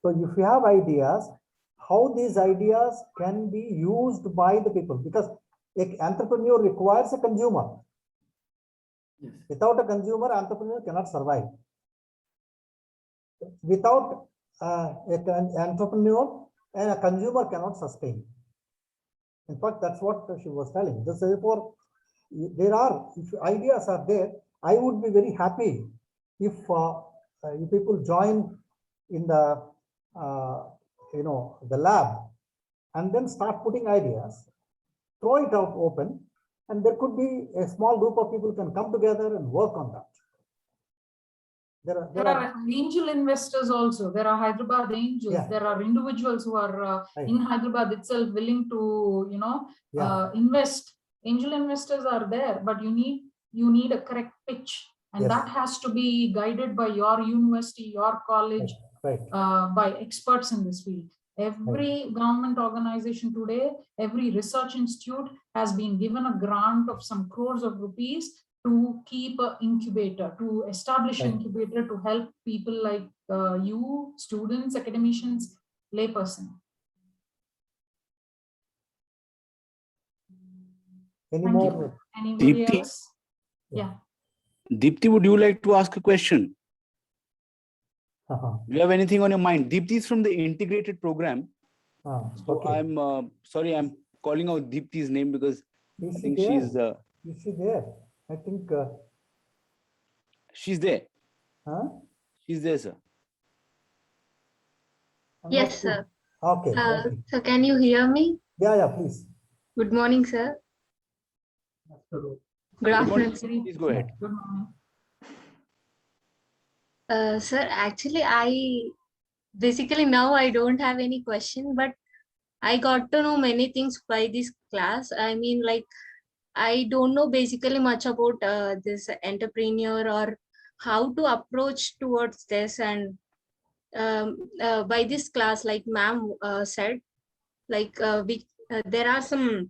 So if you have ideas, how these ideas can be used by the people, because an entrepreneur requires a consumer. Yes. Without a consumer, entrepreneur cannot survive. Without an entrepreneur, and a consumer cannot sustain. In fact, that's what she was telling. Therefore, if ideas are there, I would be very happy if people join in the the lab and then start putting ideas, throw it out open, and there could be a small group of people can come together and work on that. There are angel investors also. There are Hyderabad angels. Yeah. There are individuals who are in Hyderabad itself willing to, invest. Angel investors are there, but you need a correct pitch, and that has to be guided by your university, your college, by experts in this field. Every government organization today, every research institute has been given a grant of some crores of rupees to keep an incubator, to establish an incubator to help people like you, students, academicians, layperson. Any more? Anybody else? Yeah. Deepti, would you like to ask a question? Do you have anything on your mind? Deepti is from the integrated program. So I'm sorry, I'm calling out Deepti's name because I think she's. Is she there? I think she's there. Huh? She's there, sir. Yes, sir. Okay. So can you hear me? Yeah, please. Good morning, sir. Good afternoon. Please go ahead. Good morning. Sir, actually, basically now I don't have any question, but I got to know many things by this class. I mean, like, I don't know basically much about this entrepreneur or how to approach towards this. And by this class, like ma'am said, like there are some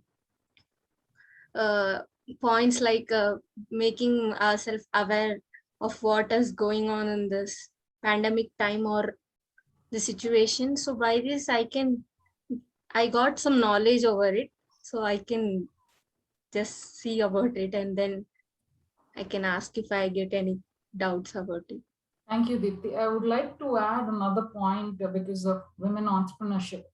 points like making ourselves aware of what is going on in this pandemic time or the situation. So by this, I got some knowledge over it. So I can just see about it and then I can ask if I get any doubts about it. Thank you, Deepthi. I would like to add another point because of women entrepreneurship.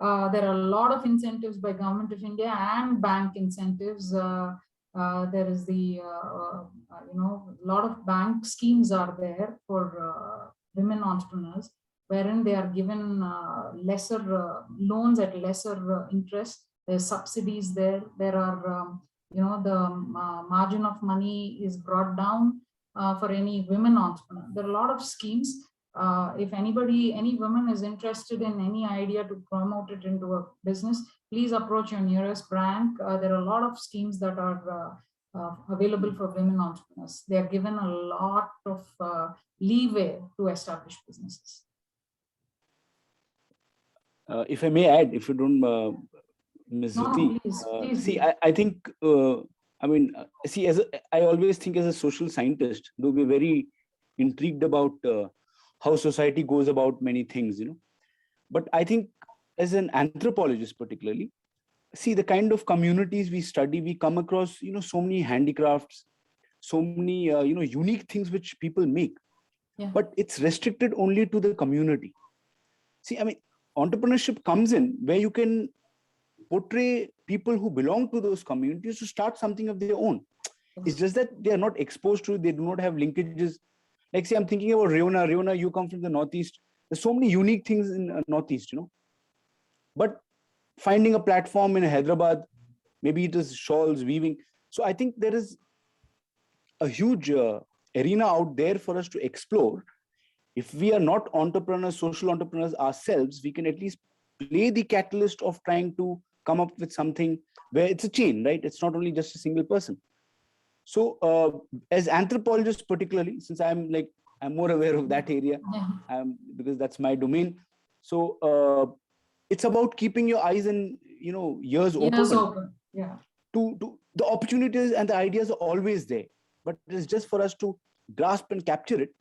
There are a lot of incentives by Government of India and bank incentives. There is the, a lot of bank schemes are there for women entrepreneurs, wherein they are given lesser loans at lesser interest. There's subsidies there. There are, the margin of money is brought down for any women entrepreneur. There are a lot of schemes. If any woman is interested in any idea to promote it into a business, please approach your nearest bank. There are a lot of schemes that are available for women entrepreneurs. They are given a lot of leeway to establish businesses. If I may add, if you don't, Ms. Jyoti, please. See, I think, see, I always think as a social scientist, though we're very intrigued about how society goes about many things, but I think as an anthropologist particularly, see the kind of communities we study, we come across, so many handicrafts, so many, unique things which people make, but it's restricted only to the community. See, entrepreneurship comes in where you can portray people who belong to those communities to start something of their own. It's just that they are not exposed to it. They do not have linkages. Like say, I'm thinking about Reona. Reona, you come from the Northeast. There's so many unique things in Northeast, but finding a platform in Hyderabad, maybe it is shawls, weaving. So I think there is a huge arena out there for us to explore. If we are not entrepreneurs, social entrepreneurs ourselves, we can at least play the catalyst of trying to come up with something where it's a chain, right? It's not only just a single person. So as anthropologists, particularly, since I'm more aware of that area, because that's my domain. So it's about keeping your eyes and ears open. Yeah. To the opportunities and the ideas are always there, but it is just for us to grasp and capture it,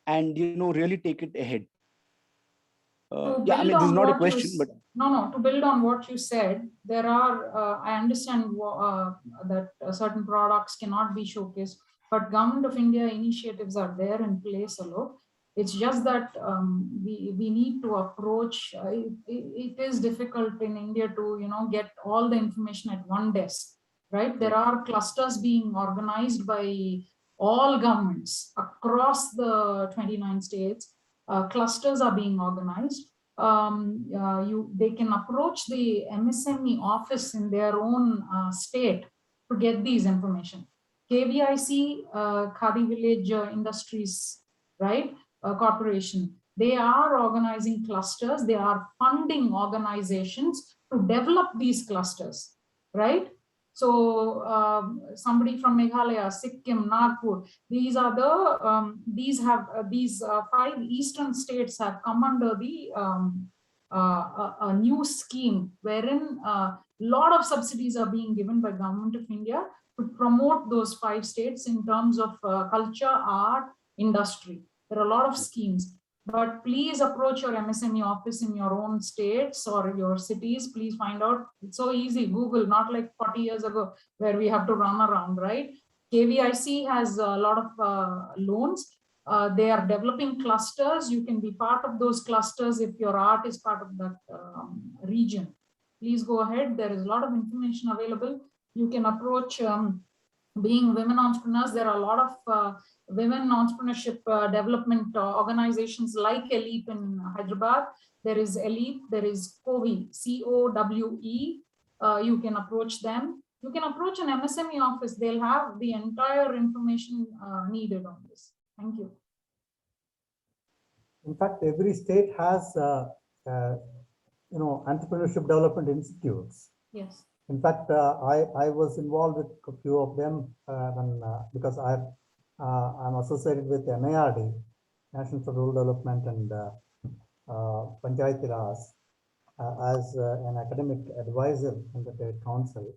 and really take it ahead. This is not a question, but no. To build on what you said, there are. I understand that certain products cannot be showcased, but Government of India initiatives are there in place, Alok. It's just that we need to approach. It is difficult in India to get all the information at one desk, right? There are clusters being organized by all governments across the 29 states. Clusters are being organized. They can approach the MSME office in their own state to get these information. KVIC, Khadi Village Industries, right? Corporation. They are organizing clusters. They are funding organizations to develop these clusters, right? So somebody from Meghalaya, Sikkim, Nagpur, these are the these 5 eastern states have come under the a new scheme wherein a lot of subsidies are being given by Government of India to promote those 5 states in terms of culture, art, industry. There are a lot of schemes. But please approach your MSME office in your own states or your cities. Please find out. It's so easy. Google, not like 40 years ago where we have to run around, right? KVIC has a lot of loans. They are developing clusters. You can be part of those clusters if your art is part of that region. Please go ahead. There is a lot of information available. You can approach being women entrepreneurs, there are a lot of women entrepreneurship development organizations like ELEAP in Hyderabad. There is ELEAP, there is COWE, COWE. You can approach them. You can approach an MSME office. They'll have the entire information needed on this. Thank you. In fact, every state has, entrepreneurship development institutes. Yes. In fact, I was involved with a few of them because I'm associated with NIRD, National for Rural Development, and Panchayati Raj as an academic advisor in the council.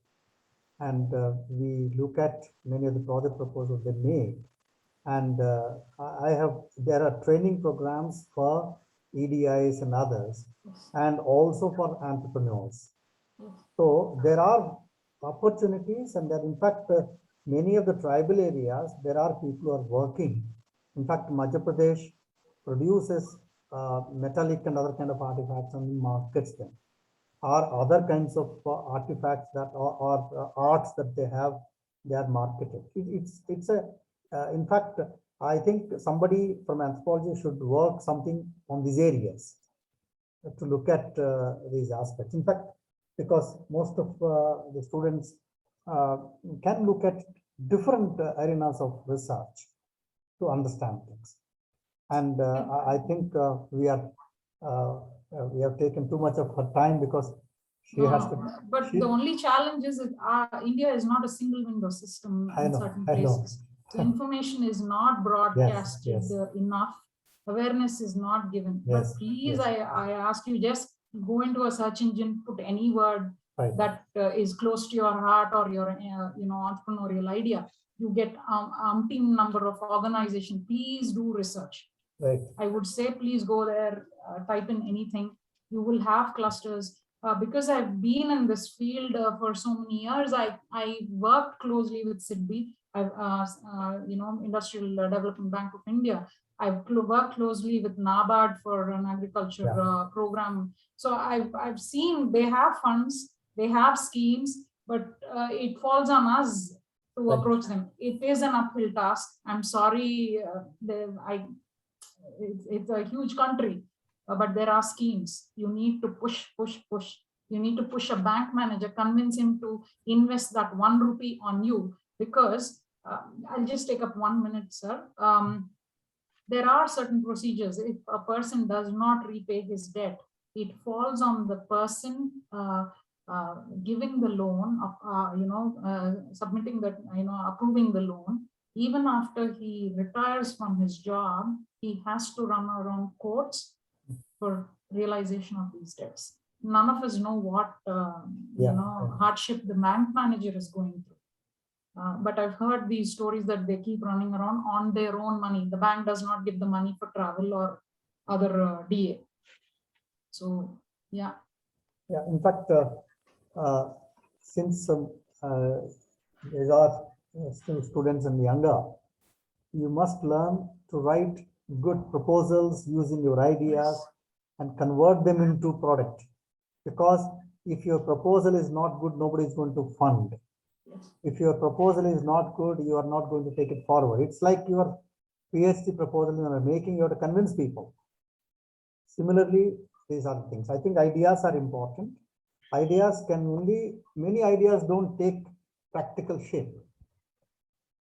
And we look at many of the project proposals they make. And there are training programs for EDIs and others, and also for entrepreneurs. So there are opportunities, and that in fact, many of the tribal areas, there are people who are working. In fact, Madhya Pradesh produces metallic and other kind of artifacts and markets them, or other kinds of artifacts that are arts that they are marketed. In fact, I think somebody from anthropology should work something on these areas to look at these aspects. In fact, because most of the students can look at different arenas of research to understand things. And I think we have taken too much of her time because she has to. But the only challenge is that India is not a single window system in certain places. So information is not broadcasted enough. Awareness is not given. But please, I ask you, just go into a search engine, put any word that is close to your heart or your entrepreneurial idea. You get umpteen number of organizations. Please do research. I would say, please go there, type in anything. You will have clusters. Because I've been in this field for so many years, I worked closely with SIDBI, Industrial Development Bank of India. I've worked closely with NABARD for an agriculture program. So I've seen they have funds, they have schemes, but it falls on us to approach them. It is an uphill task. I'm sorry, it's a huge country. But there are schemes. You need to push. You need to push a bank manager, convince him to invest that 1 rupee on you, because I'll just take up 1 minute, sir. There are certain procedures. If a person does not repay his debt, it falls on the person giving the loan, submitting that, approving the loan. Even after he retires from his job, he has to run around courts for realization of these debts. None of us know what hardship the bank manager is going through. But I've heard these stories that they keep running around on their own money. The bank does not give the money for travel or other DA. So, yeah. Yeah, in fact, since there are still students and younger, you must learn to write good proposals using your ideas and convert them into product. Because if your proposal is not good, nobody is going to fund. If your proposal is not good, you are not going to take it forward. It's like your PhD proposal you are making, you have to convince people. Similarly, these are the things. I think ideas are important. Ideas many ideas don't take practical shape.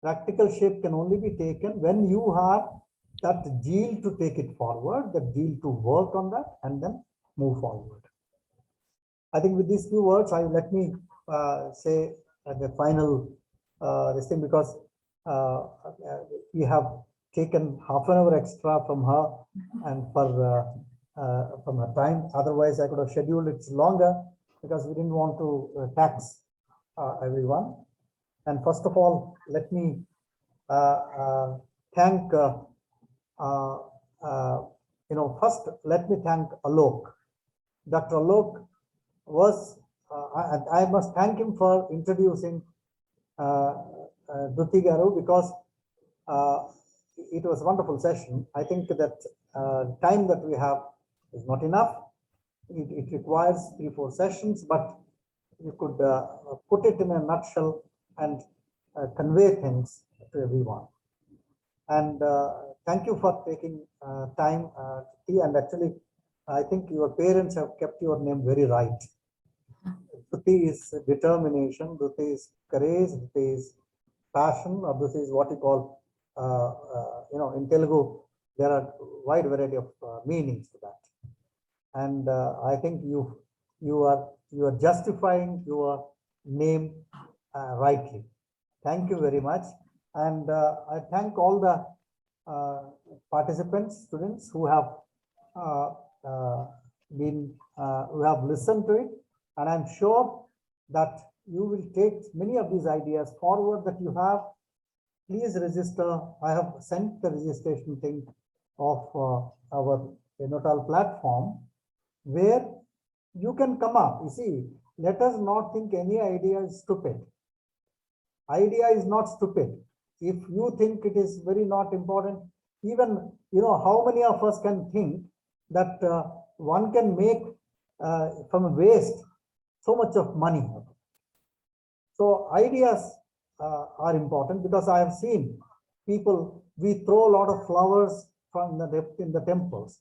Practical shape can only be taken when you have that zeal to take it forward, that zeal to work on that and then move forward. I think with these few words, let me say the final this thing, because we have taken half an hour extra from her and from her time. Otherwise, I could have scheduled it longer because we didn't want to tax everyone. And first of all, let me thank first let me thank Alok. Dr. Alok was, I must thank him for introducing Dhruti Garu, because it was a wonderful session. I think that time that we have is not enough. It requires 3-4 sessions, but you could put it in a nutshell and convey things to everyone. And thank you for taking time, and actually, I think your parents have kept your name very right. Dhruti is determination, Dhruti is courage, Dhruti is passion, or Dhruti is what you call, in Telugu, there are wide variety of meanings to that. And I think you are justifying your name rightly. Thank you very much. And I thank all the participants, students who have who have listened to it. And I'm sure that you will take many of these ideas forward that you have. Please register. I have sent the registration thing of our Inotal platform, where you can come up. You see, let us not think any idea is stupid. Idea is not stupid. If you think it is very not important, even, how many of us can think that one can make from waste so much of money. So ideas are important, because I have seen people, we throw a lot of flowers from in the temples.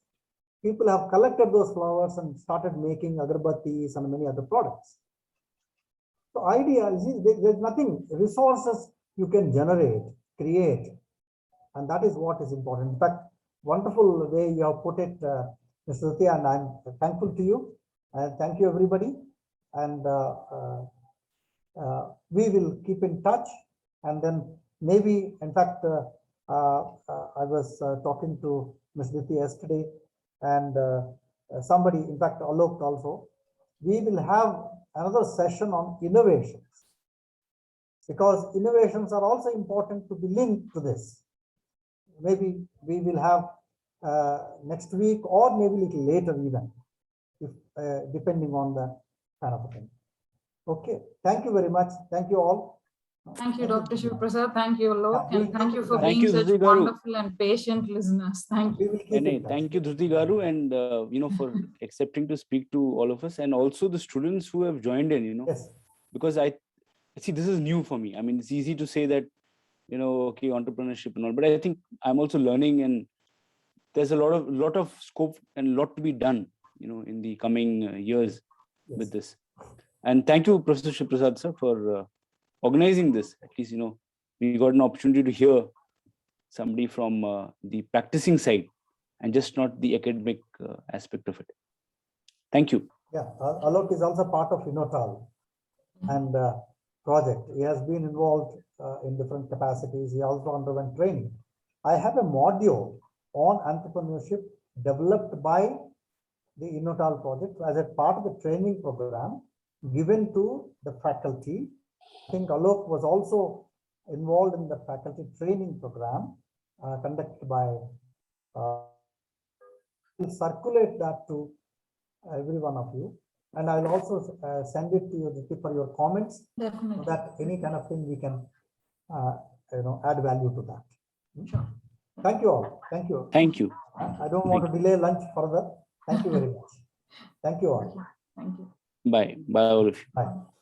People have collected those flowers and started making agarbattis and many other products. So ideas, there's nothing, resources you can generate, create, and that is what is important. In fact, wonderful way you have put it, Mr. Dhruti, and I'm thankful to you. And thank you, everybody. And we will keep in touch. And then maybe, in fact, I was talking to Ms. Dhruti yesterday, and somebody, in fact, Alok also, we will have another session on innovations, because innovations are also important to be linked to this. Maybe we will have next week, or maybe a little later even, if depending on the kind of thing. Okay, thank you very much. Thank you all. Thank you, Dr. Shiv Prasad. Thank you, Alok, and thank you for Thank being you, such Dhruti Garu. wonderful and patient listeners. Thank you. Thank you, Dhruti Garu, and for accepting to speak to all of us, and also the students who have joined in. Yes. Because I see this is new for me. I mean, it's easy to say that, okay, entrepreneurship and all, but I think I'm also learning, and there's a lot of scope and a lot to be done, in the coming years with this. And thank you, Professor Shiv Prasad, sir, for organizing this. At least, we got an opportunity to hear somebody from the practicing side, and just not the academic aspect of it. Thank you. Yeah, Alok is also part of Inotal and project. He has been involved in different capacities. He also underwent training. I have a module on entrepreneurship developed by the Inotal project as a part of the training program given to the faculty. I think Alok was also involved in the faculty training program conducted by. We'll circulate that to every one of you, and I'll also send it to you for your comments. Definitely. So that any kind of thing we can, add value to that. Sure. Thank you all. Thank you. Thank you. I don't want to delay lunch further. Thank you very much. Thank you all. Thank you. Bye. Bye, all of you. Bye.